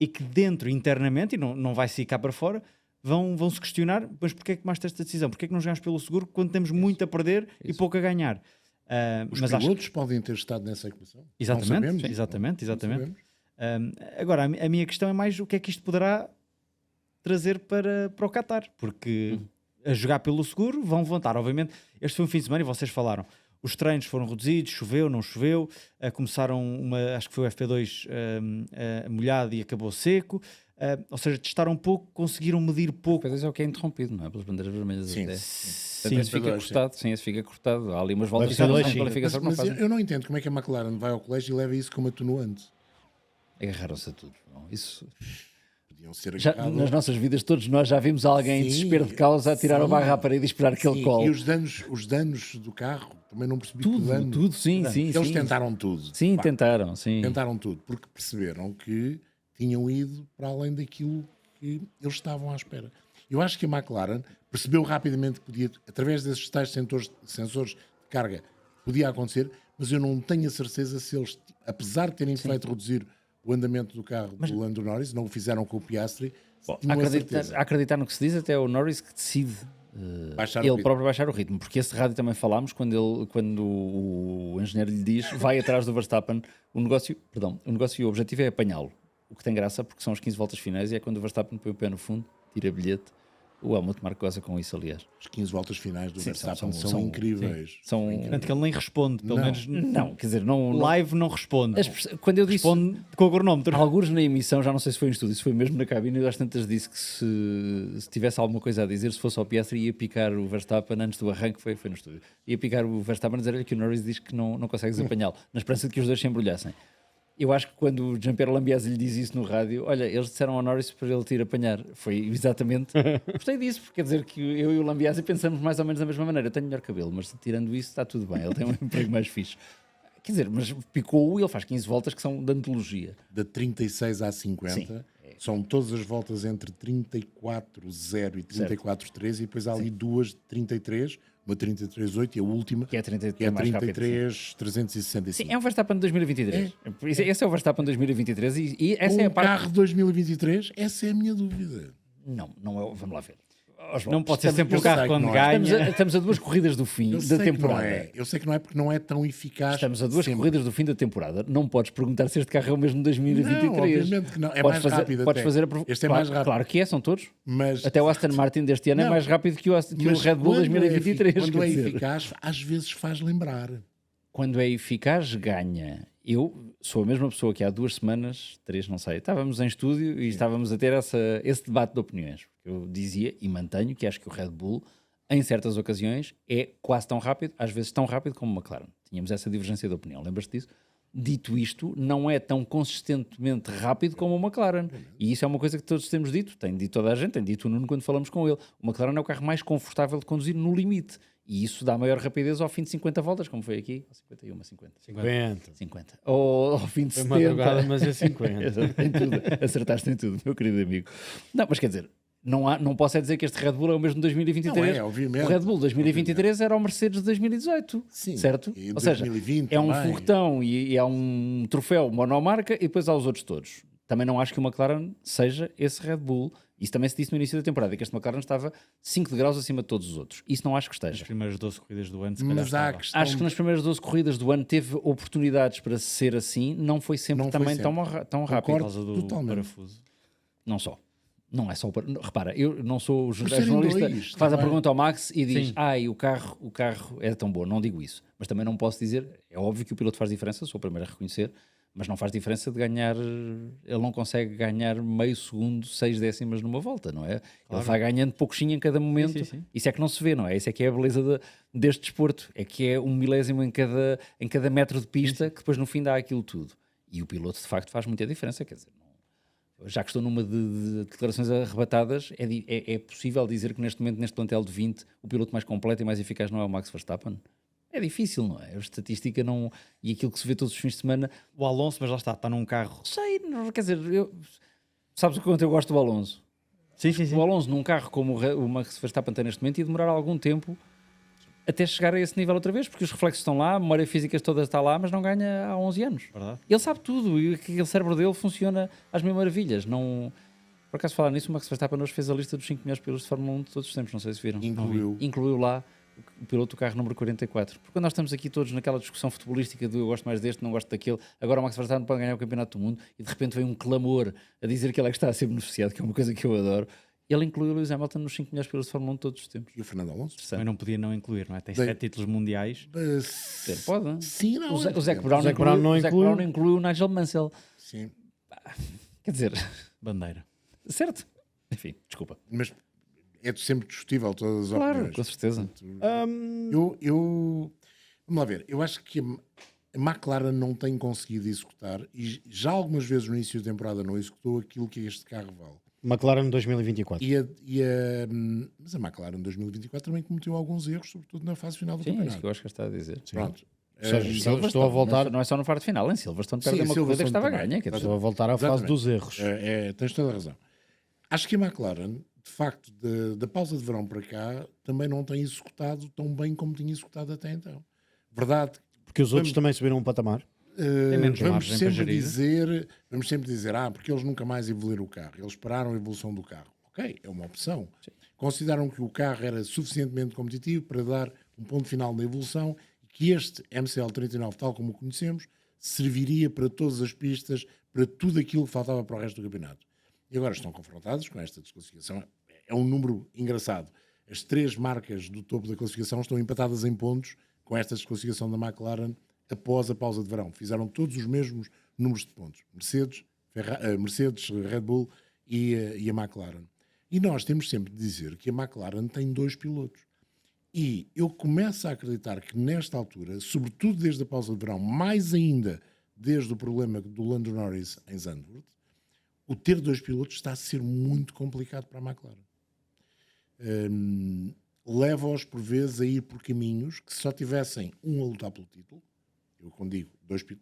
e que dentro, internamente, e não vai sair cá para fora, vão se questionar, mas porquê é que tomaste esta decisão? Porquê é que não jogamos pelo seguro quando temos muito a perder e pouco a ganhar? Os Mas acho pilotos podem ter estado nessa equação. Não Exatamente, sabemos. exatamente. Não sabemos. Agora, a minha questão é mais o que é que isto poderá trazer para o Qatar, porque a jogar pelo seguro vão levantar. Obviamente, este foi um fim de semana e vocês falaram. Os treinos foram reduzidos, choveu, não choveu, começaram acho que foi o FP2 molhado e acabou seco, ou seja, testaram pouco, conseguiram medir pouco. Depois é o que é interrompido, não é? Pelas bandeiras vermelhas Sim. até. Sim, Portanto, esse fica FP2, cortado, sim, esse fica cortado. Há ali umas voltas FP2, de sim. qualificação que não Mas fazem. eu não entendo como é que a McLaren vai ao colégio e leva isso como atenuante. Agarraram-se a tudo. Não? Isso... Podiam ser Já, agarrados. nas nossas vidas, todos nós já vimos alguém em Sim, desespero de causa a tirar sim. o barro à parede e esperar que ele Sim, cole. e os danos do carro, também não percebi que dano. Tudo, sim, sim. Eles sim. tentaram tudo. Sim, Pá, tentaram, sim. tentaram tudo, porque perceberam que tinham ido para além daquilo que eles estavam à espera. Eu acho que a McLaren percebeu rapidamente que podia, através desses tais sensores de carga, podia acontecer, mas eu não tenho a certeza se eles, apesar de terem feito reduzir o andamento do carro do Lando Norris, não o fizeram com o Piastri, tinham a certeza. Acreditar no que se diz, até é o Norris que decide Baixar o ele ritmo. próprio baixar o ritmo, porque esse rádio também falámos quando o engenheiro lhe diz vai atrás do Verstappen, o negócio e o objetivo é apanhá-lo, o que tem graça porque são as 15 voltas finais e é quando o Verstappen põe o pé no fundo, tira bilhete. O Helmut Marko goza com isso, aliás. As 15 voltas finais do Sim, Verstappen são- são incríveis. São, Portanto, que ele nem responde, pelo Não. menos não, quer dizer, não, live não responde. quando eu disse Responde com o cronómetro. alguns na emissão, já não sei se foi em estúdio, se foi mesmo na cabine, eu às tantas disse que se tivesse alguma coisa a dizer, se fosse ao Piastri, ia picar o Verstappen antes do arranque, foi no estúdio. Ia picar o Verstappen a dizer que o Norris diz que não consegues apanhá-lo, na esperança de que os dois se embrulhassem. Eu acho que quando o Gianpiero Lambiase lhe diz isso no rádio, olha, eles disseram ao Norris para ele te ir apanhar. Foi exatamente. Gostei disso, porque quer dizer que eu e o Lambiase pensamos mais ou menos da mesma maneira. Eu tenho melhor cabelo, mas tirando isso está tudo bem. Ele tem um emprego mais fixe. Quer dizer, mas picou-o e ele faz 15 voltas que são de antologia. Da 36 à 50, são todas as voltas entre 34.0 e 34.3 e depois há ali duas de 33, uma 33.8 e a última Que é 30, que é mais rápido, sim. 33.365. Sim, é o Verstappen de 2023. Esse é o Verstappen de 2023 e essa é a Um parte... carro de 2023, essa é a minha dúvida. Não é. Vamos lá ver. Não pode ser estamos- sempre o eu carro sei que quando não é. ganha. Estamos a 2 corridas do fim Eu da sei que não temporada. é. Eu sei que não é porque não é tão eficaz. Estamos a 2 sempre. corridas do fim da temporada. Não podes perguntar se este carro é o mesmo de 2023. Não, obviamente que não. É Podes mais rápido Podes até. fazer Este é claro, mais rápido. Claro que é, são todos. Mas, Até o Aston Martin deste ano é Não, mais rápido que o mas Red Bull quando 2023. quando quer é dizer. eficaz, às vezes faz lembrar. Quando é eficaz, ganha. Eu sou a mesma pessoa que há 2 semanas, 3, não sei, estávamos em estúdio e estávamos a ter esse debate de opiniões. Eu dizia e mantenho que acho que o Red Bull, em certas ocasiões, é quase tão rápido, às vezes tão rápido como o McLaren. Tínhamos essa divergência de opinião, lembras-te disso? Dito isto, não é tão consistentemente rápido como o McLaren. E isso é uma coisa que todos temos dito. Tem dito toda a gente, tem dito o Nuno quando falamos com ele. O McLaren é o carro mais confortável de conduzir no limite. E isso dá maior rapidez ao fim de 50 voltas, como foi aqui. 51, 50. 50. 50. Ou ao fim de Foi 70. madrugada, mas é 50. Em tudo. Acertaste em tudo, meu querido amigo. Não, mas quer dizer, não posso é dizer que este Red Bull é o mesmo de 2023. Não é, obviamente. O Red Bull de 2023 era o Mercedes de 2018. Sim, certo? e Ou seja, 2020 é um também. foguetão e é um troféu monomarca e depois há os outros todos. Também não acho que o McLaren seja esse Red Bull. Isso também se disse no início da temporada, que este McLaren estava 5 degraus acima de todos os outros. Isso não acho que As esteja. primeiras 12 corridas do ano, se calhar Mas há a estava. questão. Acho que nas primeiras 12 corridas do ano teve oportunidades para ser assim, não foi sempre Não foi também sempre. tão rápido. Por Concordo causa do totalmente. parafuso. Não só. Não é só para... Repara, eu não sou o serem jornalista dois, que faz a também. pergunta ao Max e diz Sim. o carro é tão bom. Não digo isso. Mas também não posso dizer... É óbvio que o piloto faz diferença, sou o primeiro a reconhecer, mas não faz diferença de ganhar... Ele não consegue ganhar meio segundo, 6 décimas numa volta, não é? Ele vai ganhando pouquinho em cada momento. sim. Isso é que não se vê, não é? Isso é que é a beleza deste desporto. É que é 1 milésimo em cada metro de pista que depois no fim dá aquilo tudo. E o piloto de facto faz muita diferença, quer dizer... Já que estou numa de declarações arrebatadas, é possível dizer que neste momento, neste plantel de 20, o piloto mais completo e mais eficaz não é o Max Verstappen? É difícil, não é? A estatística não... E aquilo que se vê todos os fins de semana... O Alonso, mas lá está num carro. Sei, não, quer dizer... Sabes o quanto eu gosto do Alonso? Sim, sim, sim. O Alonso num carro como o Max Verstappen tem neste momento ia demorar algum tempo até chegar a esse nível outra vez, porque os reflexos estão lá, a memória física toda está lá, mas não ganha há 11 anos. Verdade. Ele sabe tudo e aquele cérebro dele funciona às mil maravilhas. Não... Por acaso, falar nisso, o Max Verstappen hoje fez a lista dos 5 melhores pilotos de Fórmula 1 de todos os tempos, não sei se viram. Incluiu lá o piloto do carro número 44. Porque quando nós estamos aqui todos naquela discussão futebolística do eu gosto mais deste, não gosto daquele, agora o Max Verstappen pode ganhar o campeonato do mundo e de repente vem um clamor a dizer que ele é que está a ser beneficiado, que é uma coisa que eu adoro. Ele incluiu o Lewis Hamilton nos 5 melhores pilotos de Fórmula 1 de todos os tempos. E o Fernando Alonso? Também não podia não incluir, não é? Tem Bem, 7 títulos mundiais. Pode. Sim, não. O Zac é Brown, Zac Brown não o Zac incluiu. Brown incluiu o Nigel Mansell. Sim. Quer dizer, Bandeira. certo. Enfim, desculpa. Mas é sempre discutível todas as Claro, opiniões. com certeza. Vamos lá ver. Eu acho que a McLaren não tem conseguido executar e já algumas vezes no início da temporada não executou aquilo que este carro vale. McLaren 2024. Mas a McLaren 2024 também cometeu alguns erros, sobretudo na fase final do Sim, é isso campeonato. que eu acho que está a dizer. Pronto. Ou seja, Silverstone, estou a voltar, não é só no quarto final, em Silverstone perdeu uma corrida que Silverstone estava a também. ganhar. Quer dizer, estou a voltar à fase Exatamente. dos erros. Tens toda a razão. Acho que a McLaren, de facto, da pausa de verão para cá, também não tem executado tão bem como tinha executado até então. Verdade. Porque os outros também subiram um patamar. menos Vamos margem para sempre gerir. dizer, porque eles nunca mais evoluíram o carro. Eles esperaram a evolução do carro. Ok, é uma opção. Consideraram que o carro era suficientemente competitivo para dar um ponto final na evolução e que este MCL39, tal como o conhecemos, serviria para todas as pistas, para tudo aquilo que faltava para o resto do campeonato. E agora estão confrontados com esta desclassificação. É um número engraçado. As 3 marcas do topo da classificação estão empatadas em pontos com esta desclassificação da McLaren após a pausa de verão. Fizeram todos os mesmos números de pontos. Mercedes, Red Bull e a McLaren. E nós temos sempre de dizer que a McLaren tem 2 pilotos. E eu começo a acreditar que nesta altura, sobretudo desde a pausa de verão, mais ainda desde o problema do Lando Norris em Zandvoort, o ter 2 pilotos está a ser muito complicado para a McLaren. Leva-os por vezes a ir por caminhos que se só tivessem um a lutar pelo título, eu quando digo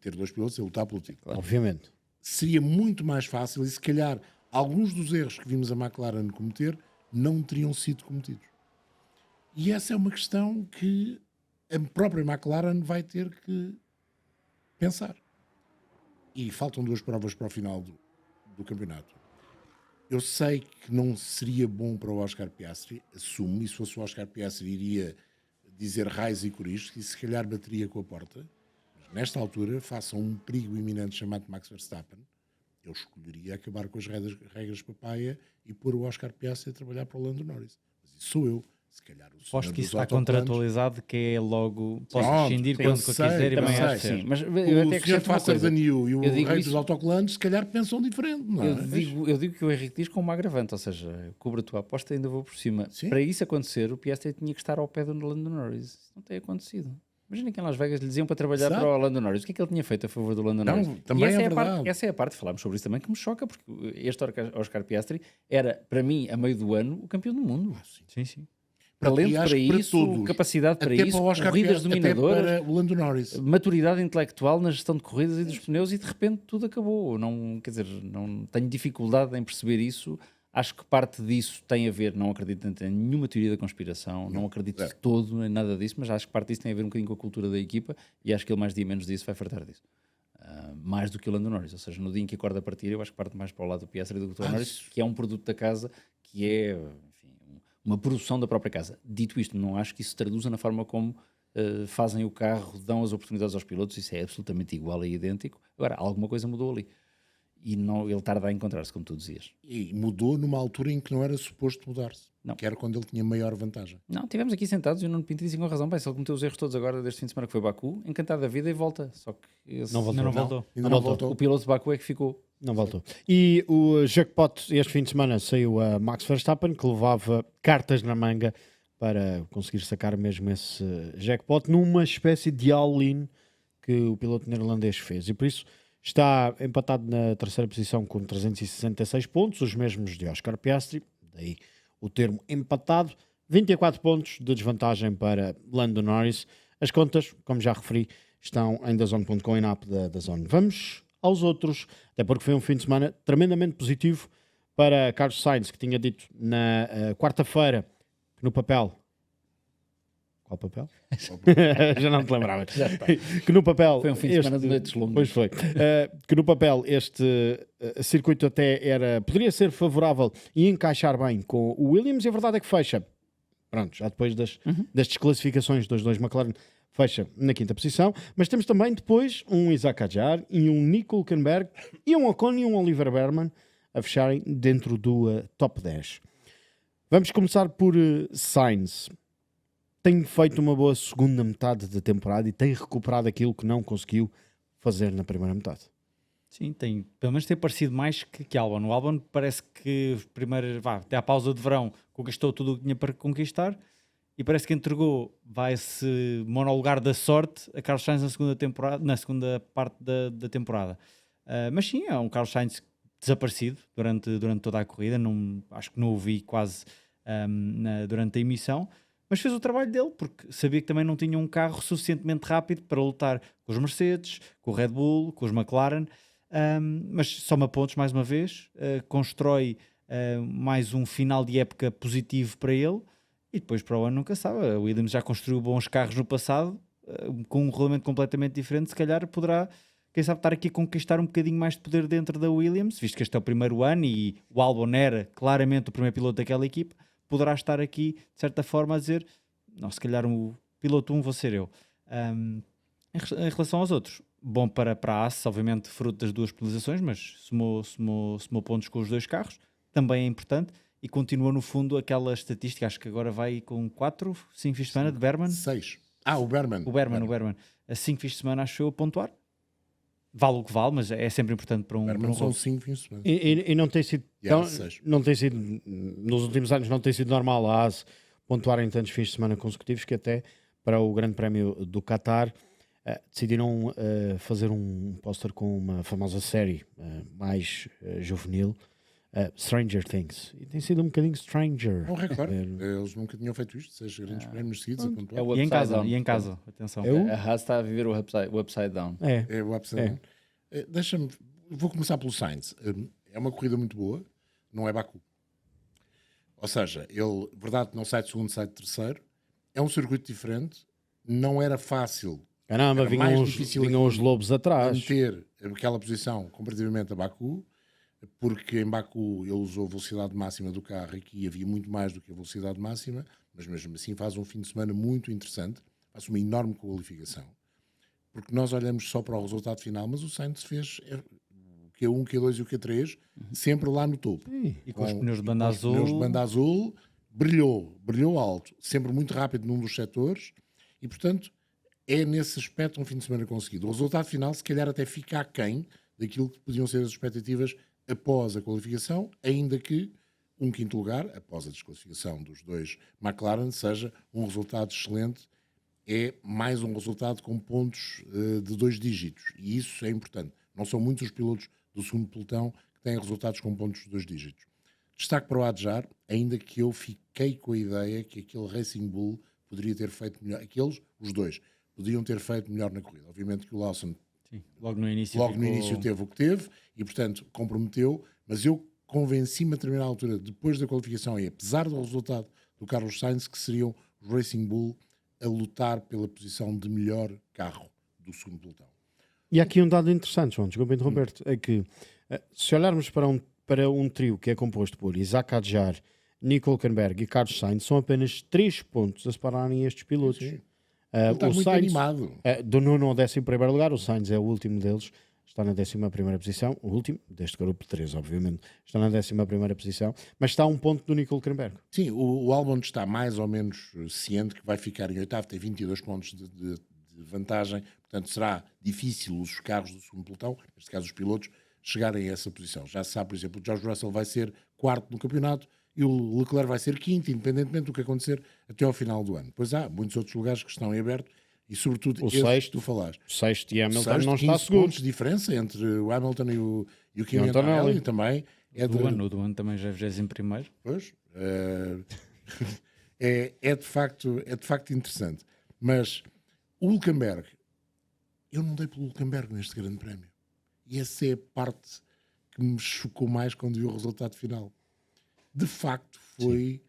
ter 2 pilotos, é lutar pelo título, Obviamente. seria muito mais fácil e se calhar alguns dos erros que vimos a McLaren cometer não teriam sido cometidos. E essa é uma questão que a própria McLaren vai ter que pensar. E faltam 2 provas para o final do campeonato. Eu sei que não seria bom para o Oscar Piastri, assumo, e se fosse o Oscar Piastri iria dizer raios e coriscos e se calhar bateria com a porta. Mas nesta altura, faça um perigo iminente chamado Max Verstappen, eu escolheria acabar com as regras papaya e pôr o Oscar Piastri a trabalhar para o Lando Norris. Mas isso sou eu. Se calhar o Aposto senhor que isso dos está autocolantes- contratualizado, que é logo. Posso Pronto, rescindir eu quando sei, quiser e eu bem sei, acho Sim, que mas eu O até senhor acrescento uma Faster coisa. than you e o Eu digo rei isso- dos autocolantes se calhar pensam diferente, não é? Eu digo que o Henrique diz com uma agravante, ou seja, cubra a tua aposta e ainda vou por cima. Sim. Para isso acontecer, o Piastri tinha que estar ao pé do Lando Norris. Isso não tem acontecido. Imagina que em Las Vegas lhe diziam para trabalhar Exato. para o Lando Norris. O que é que ele tinha feito a favor do Lando Não, Norris? também E essa é a parte, verdade. essa é a parte, falámos sobre isso também, que me choca, porque este Oscar Piastri era, para mim, a meio do ano, o campeão do mundo. sim, sim. Talento E acho para que para isso, todos. capacidade para Até isso, para o Oscar corridas Piastri, dominadoras, até para o Lando Norris. maturidade intelectual na gestão de corridas e dos pneus, e de repente tudo acabou. Não, quer dizer, não tenho dificuldade em perceber isso. Acho que parte disso tem a ver, não acredito em nenhuma teoria da conspiração, não acredito de todo em nada disso, mas acho que parte disso tem a ver um bocadinho com a cultura da equipa, e acho que ele mais dia menos disso vai fartar disso. Mais do que o Lando Norris, ou seja, no dia em que acorda a partir, eu acho que parte mais para o lado do Piastri do que do Lando Norris, que é um produto da casa, que é, enfim, uma produção da própria casa. Dito isto, não acho que isso se traduza na forma como fazem o carro, dão as oportunidades aos pilotos, isso é absolutamente igual e idêntico. Agora, alguma coisa mudou ali. E não, ele tarda a encontrar-se, como tu dizias. E mudou numa altura em que não era suposto mudar-se. Não. Que era quando ele tinha maior vantagem. Não, estivemos aqui sentados e o Nuno Pinto disse com razão. Bem, se ele cometeu os erros todos agora deste fim de semana que foi Baku, encantado da vida e volta. Só que esse- Não voltou. Ainda não voltou. Ainda Não não voltou. voltou. o piloto de Baku é que ficou. Não voltou. E o jackpot este fim de semana saiu a Max Verstappen, que levava cartas na manga para conseguir sacar mesmo esse jackpot numa espécie de all-in que o piloto neerlandês fez. E por isso está empatado na terceira posição com 366 pontos, os mesmos de Oscar Piastri, daí o termo empatado, 24 pontos de desvantagem para Lando Norris. As contas, como já referi, estão em DAZN.com e na app da DAZN. Vamos aos outros, até porque foi um fim de semana tremendamente positivo para Carlos Sainz, que tinha dito na quarta-feira que no papel... Qual papel? Já não te lembrava. Que no papel... Foi um fim de semana de noites longas. Pois foi. Que no papel este circuito até poderia ser favorável e encaixar bem com o Williams, e a verdade é que fecha. Pronto, já depois das desclassificações dos dois McLaren, fecha na quinta posição. Mas temos também depois um Isaac Hadjar e um Nico Hülkenberg e um Ocon e um Oliver Berman a fecharem dentro do top 10. Vamos começar por Sainz. Tem feito uma boa segunda metade da temporada e tem recuperado aquilo que não conseguiu fazer na primeira metade. Sim, tem, pelo menos tem parecido mais que Albon. O Albon parece que primeiro, até à pausa de verão conquistou tudo o que tinha para conquistar e parece que entregou esse monolugar da sorte a Carlos Sainz na segunda parte da temporada. Mas sim, é um Carlos Sainz desaparecido durante toda a corrida. Acho que não o vi quase durante a emissão. Mas fez o trabalho dele, porque sabia que também não tinha um carro suficientemente rápido para lutar com os Mercedes, com o Red Bull, com os McLaren, mas soma pontos mais uma vez, constrói mais um final de época positivo para ele, e depois para o ano nunca sabe. A Williams já construiu bons carros no passado, com um regulamento completamente diferente, se calhar poderá, quem sabe, estar aqui a conquistar um bocadinho mais de poder dentro da Williams, visto que este é o primeiro ano e o Albon era claramente o primeiro piloto daquela equipa, poderá estar aqui, de certa forma, a dizer, não, se calhar o piloto 1 vou ser eu. Em relação aos outros, bom para a AS, obviamente fruto das duas penalizações, mas somou pontos com os dois carros, também é importante, e continua no fundo aquela estatística, acho que agora vai com 5 fins de semana de Berman. 6. O Berman. O Berman. A 5 fins de semana acho eu a pontuar. Vale o que vale, mas é sempre importante para um Berman são rosto. 5 fins de semana. E não tem sido Yeah, 6. não tem sido, nos últimos anos não tem sido normal a AS pontuarem tantos fins de semana consecutivos, que até para o Grande Prémio do Qatar decidiram fazer um póster com uma famosa série mais juvenil, Stranger Things, e tem sido um bocadinho Stranger. É um recorde. Eles nunca tinham feito isto, 6 grandes prémios seguidos a pontuar. É o E em upside casa, down. e em casa, atenção. Eu? A Haas está a viver o upside down. É o upside down. Deixa-me, vou começar pelo Sainz. É uma corrida muito boa, não é Baku. Ou seja, ele, verdade, não sai de segundo, sai de terceiro. É um circuito diferente. Não era fácil Caramba, Era mais vinham difícil os lobos atrás. manter aquela posição comparativamente a Baku. porque em Baku ele usou a velocidade máxima do carro e aqui havia muito mais do que a velocidade máxima, mas mesmo assim faz um fim de semana muito interessante, faz uma enorme qualificação, porque nós olhamos só para o resultado final, mas o Sainz fez o Q1, o Q2 e o Q3 sempre lá no topo. E com os pneus de banda Os pneus de azul. banda azul, brilhou alto, sempre muito rápido num dos setores, e portanto é nesse aspecto um fim de semana conseguido. O resultado final se calhar até fica aquém daquilo que podiam ser as expectativas após a qualificação, ainda que um quinto lugar, após a desclassificação dos dois McLaren, seja um resultado excelente, é mais um resultado com pontos de 2 dígitos, e isso é importante. Não são muitos os pilotos do segundo pelotão que têm resultados com pontos de 2 dígitos. Destaque para o Adjar, ainda que eu fiquei com a ideia que aquele Racing Bull poderia ter feito melhor, os dois, poderiam ter feito melhor na corrida. Obviamente que o Lawson Sim, logo no início. logo no início teve o que teve e, portanto, comprometeu, mas eu convenci-me a determinada altura, depois da qualificação, e apesar do resultado do Carlos Sainz, que seriam os Racing Bull a lutar pela posição de melhor carro do segundo pelotão. E há aqui um dado interessante, João, desculpa interromper-te, é que se olharmos para um trio que é composto por Isaac Adjar, Nico Hülkenberg e Carlos Sainz, são apenas 3 pontos a separarem estes pilotos. Sim. Ele está O muito Sainz, animado. do 9º ao 11º lugar, o Sainz é o último deles, está na 11ª posição, o último, deste grupo 3, obviamente, está na 11ª posição, mas está a um ponto do Nico Hülkenberg. Sim, o Albon está mais ou menos ciente que vai ficar em oitavo, tem 22 pontos de vantagem, portanto será difícil os carros do segundo pelotão, neste caso os pilotos, chegarem a essa posição. Já se sabe, por exemplo, o George Russell vai ser quarto no campeonato e o Leclerc vai ser quinto, independentemente do que acontecer até ao final do ano. Pois há muitos outros lugares que estão em aberto e, sobretudo, O esse sexto, que tu falaste. O sexto e Hamilton Sexto, não está 15 seguro. pontos de diferença entre o Hamilton e o Kimi Antonelli. Antonelli também. É de, O do ano também já é 21º. pois, é de facto interessante. Mas o Hülkenberg, eu não dei pelo Hülkenberg neste grande prémio. E essa é a parte que me chocou mais quando vi o resultado final. De facto, foi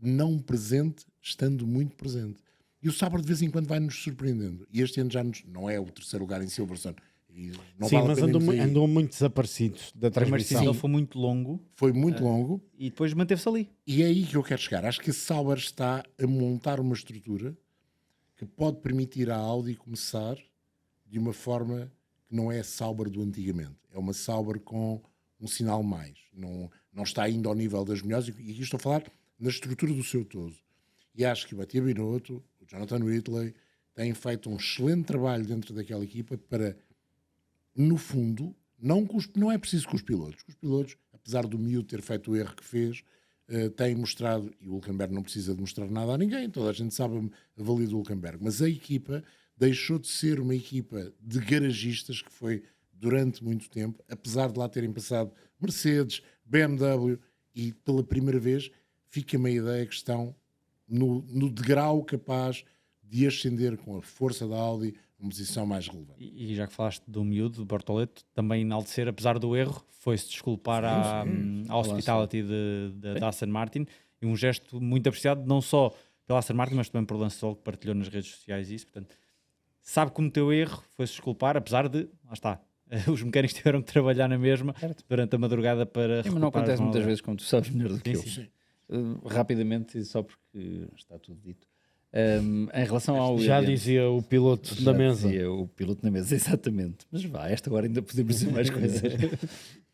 não presente, estando muito presente. E o Sauber de vez em quando vai-nos surpreendendo. E este ano já não é o terceiro lugar em Silverstone. E não Sim, vale a mas pena irmos aí. andou muito desaparecido da O primeiro transmissão. ciclo foi muito longo Foi muito longo. e depois manteve-se ali. E é aí que eu quero chegar. Acho que a Sauber está a montar uma estrutura que pode permitir à Audi começar de uma forma que não é a Sauber do antigamente. É uma Sauber com um sinal mais. Não está ainda ao nível das melhores. E aqui estou a falar na estrutura do seu todo. E acho que o Mattia Binotto, o Jonathan Whitley, têm feito um excelente trabalho dentro daquela equipa para, no fundo, não é preciso com os pilotos. Os pilotos, apesar do miúdo ter feito o erro que fez, têm mostrado, e o Hülkenberg não precisa de mostrar nada a ninguém, toda a gente sabe a valia do Hülkenberg, mas a equipa deixou de ser uma equipa de garagistas, que foi durante muito tempo, apesar de lá terem passado Mercedes, BMW, e pela primeira vez fica-me a ideia que estão no degrau capaz de ascender com a força da Audi uma posição mais relevante. E já que falaste do miúdo, do Bortoleto, também enaltecer, apesar do erro, foi-se desculpar à hospitality da Aston Martin, e um gesto muito apreciado, não só pela Aston Martin, mas também por Lance Stroll, que partilhou nas redes sociais isso. Portanto, sabe que cometeu erro, foi-se desculpar, apesar de, lá está, os mecânicos tiveram que trabalhar na mesma durante a madrugada para Mas não acontece muitas vezes. vezes, como tu sabes melhor do que eu. Sim. Rapidamente, só porque está tudo dito. Em relação ao Já Williams, dizia o piloto já da mesa. dizia o piloto na mesa, exatamente. Mas vá, a esta hora ainda podemos dizer mais coisas.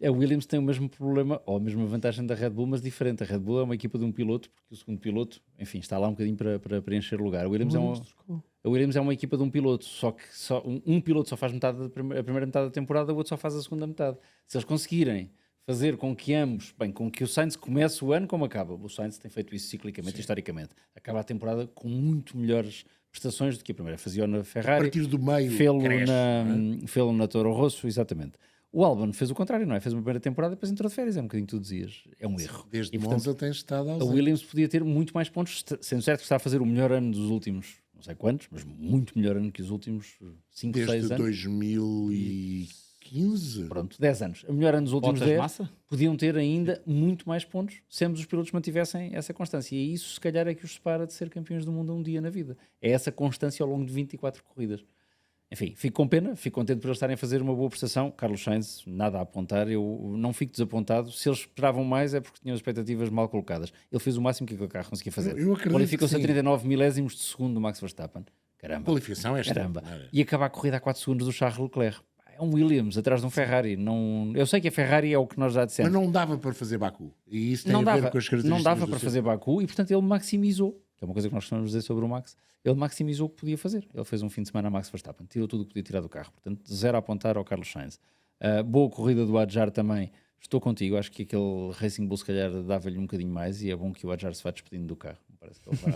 A Williams tem o mesmo problema, ou a mesma vantagem da Red Bull, mas diferente. A Red Bull é uma equipa de um piloto, porque o segundo piloto, enfim, está lá um bocadinho para preencher lugar. A Williams é uma equipa de um piloto, só que um piloto só faz metade a primeira metade da temporada, o outro só faz a segunda metade. Se eles conseguirem fazer com que ambos, com que o Sainz comece o ano como acaba. O Sainz tem feito isso ciclicamente, historicamente. Acaba a temporada com muito melhores prestações do que a primeira. Fazia na A Ferrari, partir do meio, fê-lo na Toro Rosso, exatamente. O Albon fez o contrário, não é? Fez uma primeira temporada e depois entrou de férias, é um bocadinho que tu dizias. É um erro. desde E, Monza tem estado a ausente. Williams podia ter muito mais pontos, sendo certo que está a fazer o melhor ano dos últimos, não sei quantos, mas muito melhor ano que os últimos 5, 6 Desde anos. 2015. Pronto, 10 anos. O melhor ano dos últimos Bottas 10. massa? Podiam ter ainda muito mais pontos se ambos os pilotos mantivessem essa constância. E isso, se calhar, é que os separa de ser campeões do mundo um dia na vida. É essa constância ao longo de 24 corridas. enfim, fico com pena, fico contente por eles estarem a fazer uma boa prestação. Carlos Sainz, nada a apontar, eu não fico desapontado. Se eles esperavam mais é porque tinham expectativas mal colocadas. Ele fez o máximo que o carro conseguia fazer. Eu acredito Qualificou-se a que sim. 39 milésimos de segundo do Max Verstappen. A Caramba, qualificação é caramba. extraordinária. E acabar a corrida a 4 segundos do Charles Leclerc. É um Williams atrás de um Ferrari. Não, eu sei que a Ferrari é o que nós já dissemos. Mas não dava para fazer Baku. E isso tem Não a dava, ver com as características não dava do para circuito. fazer Baku e, portanto, ele maximizou. Que é uma coisa que nós costumamos dizer sobre o Max. Ele maximizou o que podia fazer. Ele fez um fim de semana a Max Verstappen. Tirou tudo o que podia tirar do carro. Portanto, 0 a apontar ao Carlos Sainz. Boa corrida do Adjar também. Estou contigo. Acho que aquele Racing Bull, se calhar, dava-lhe um bocadinho mais. E é bom que o Adjar se vá despedindo do carro. Parece que ele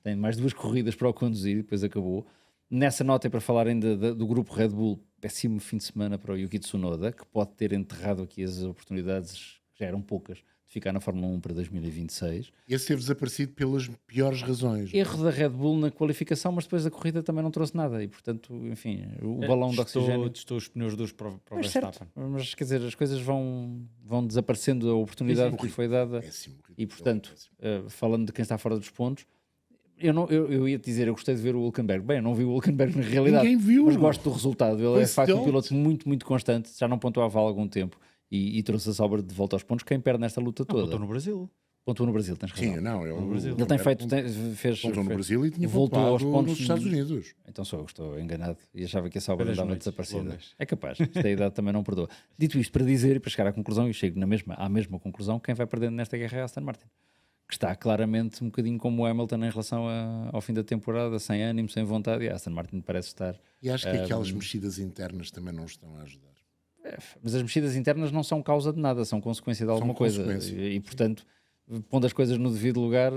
tem mais 2 corridas para o conduzir e depois acabou. Nessa nota é para falar ainda do grupo Red Bull. Péssimo fim de semana para o Yuki Tsunoda, que pode ter enterrado aqui as oportunidades, que já eram poucas, de ficar na Fórmula 1 para 2026. Esse teve desaparecido pelas piores razões. Erro da Red Bull na qualificação, mas depois da corrida também não trouxe nada. E, portanto, enfim, o balão de oxigênio... Testou os pneus duros para o Mas, Verstappen. certo, mas quer dizer, as coisas vão desaparecendo, a oportunidade que lhe foi dada. Péssimo. E, portanto, falando de quem está fora dos pontos, eu ia te dizer, eu gostei de ver o Hülkenberg. Bem, eu não vi o Hülkenberg na realidade, Ninguém viu. mas gosto do resultado. Ele é, de Pois facto, um não. piloto muito, muito constante. Já não pontuava há algum tempo e trouxe a Sauber de volta aos pontos. Quem perde nesta luta toda? Estou no Brasil. Pontuou no Brasil, tens razão. Sim, não. Ele tem feito, fez... Pontou no Brasil e tinha voltou voltou aos pontos nos Estados Unidos. Então sou eu que estou enganado e achava que a Sauber Várias andava noites desaparecida. longas. É capaz, esta idade também não perdoa. Dito isto, para dizer e para chegar à conclusão, e chego à mesma conclusão, quem vai perdendo nesta guerra é a Aston Martin. Que está claramente um bocadinho como o Hamilton em relação ao fim da temporada, sem ânimo, sem vontade, e a Aston Martin parece estar... E acho que aquelas mexidas internas também não estão a ajudar. Mas as mexidas internas não são causa de nada, são consequência de alguma coisa. consequência. E, portanto, pondo as coisas no devido lugar,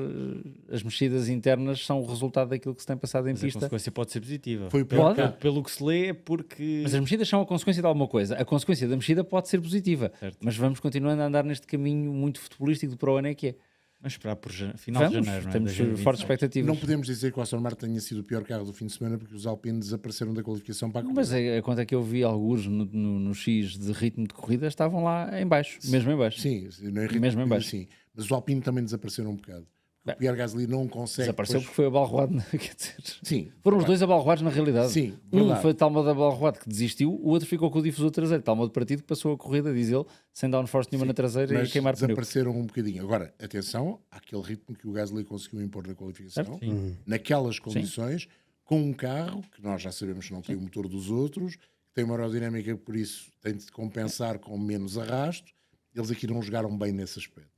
as mexidas internas são o resultado daquilo que se tem passado em Mas a pista. consequência pode ser positiva. Foi o pior Pode. carro. Pelo que se lê, é porque... Mas as mexidas são a consequência de alguma coisa. A consequência da mexida pode ser positiva. Certo. Mas vamos continuando a andar neste caminho muito futebolístico para o ano é que é. Vamos esperar por final de Vamos, janeiro, não é? temos 2026. fortes expectativas. Não podemos dizer que o Aston Martin tenha sido o pior carro do fim de semana porque os Alpine desapareceram da qualificação para a corrida. Mas a conta que eu vi alguns no X de ritmo de corrida estavam lá em baixo, mesmo em baixo. Sim, não é Mesmo em baixo. Sim. Mas o Alpine também desapareceram um bocado. O Pierre Gasly não consegue. Desapareceu depois- porque foi abalroado. Quer dizer, Sim. foram os dois abalroados na realidade. Sim, Um verdade. foi de tal modo abalroado que desistiu, o outro ficou com o difusor traseiro, de tal modo partido que passou a corrida, diz ele, sem downforce nenhuma na traseira e Mas queimar pneu. desapareceram um bocadinho. Agora, atenção àquele ritmo que o Gasly conseguiu impor na qualificação, Certo. naquelas condições, com um carro que nós já sabemos que não tem o motor dos outros, que tem uma aerodinâmica, por isso tem de compensar com menos arrasto. Eles aqui não jogaram bem nesse aspecto.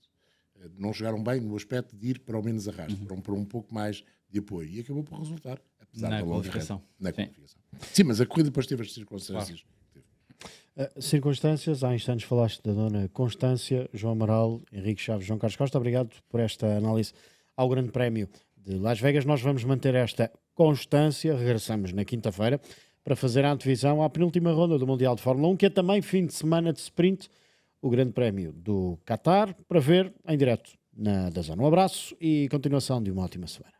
Não jogaram bem no aspecto de ir para o menos arrasto, para um pouco mais de apoio. E acabou por resultar, apesar Na da longa qualificação. reta. Na Sim. qualificação. Sim, mas a corrida depois teve as circunstâncias. Circunstâncias, há instantes falaste da dona Constância, João Amaral, Henrique Chaves, João Carlos Costa, obrigado por esta análise ao Grande Prémio de Las Vegas. Nós vamos manter esta constância, regressamos na quinta-feira para fazer a antevisão à penúltima ronda do Mundial de Fórmula 1, que é também fim de semana de sprint, o Grande Prémio do Qatar, para ver em direto na DAZN. Um abraço e continuação de uma ótima semana.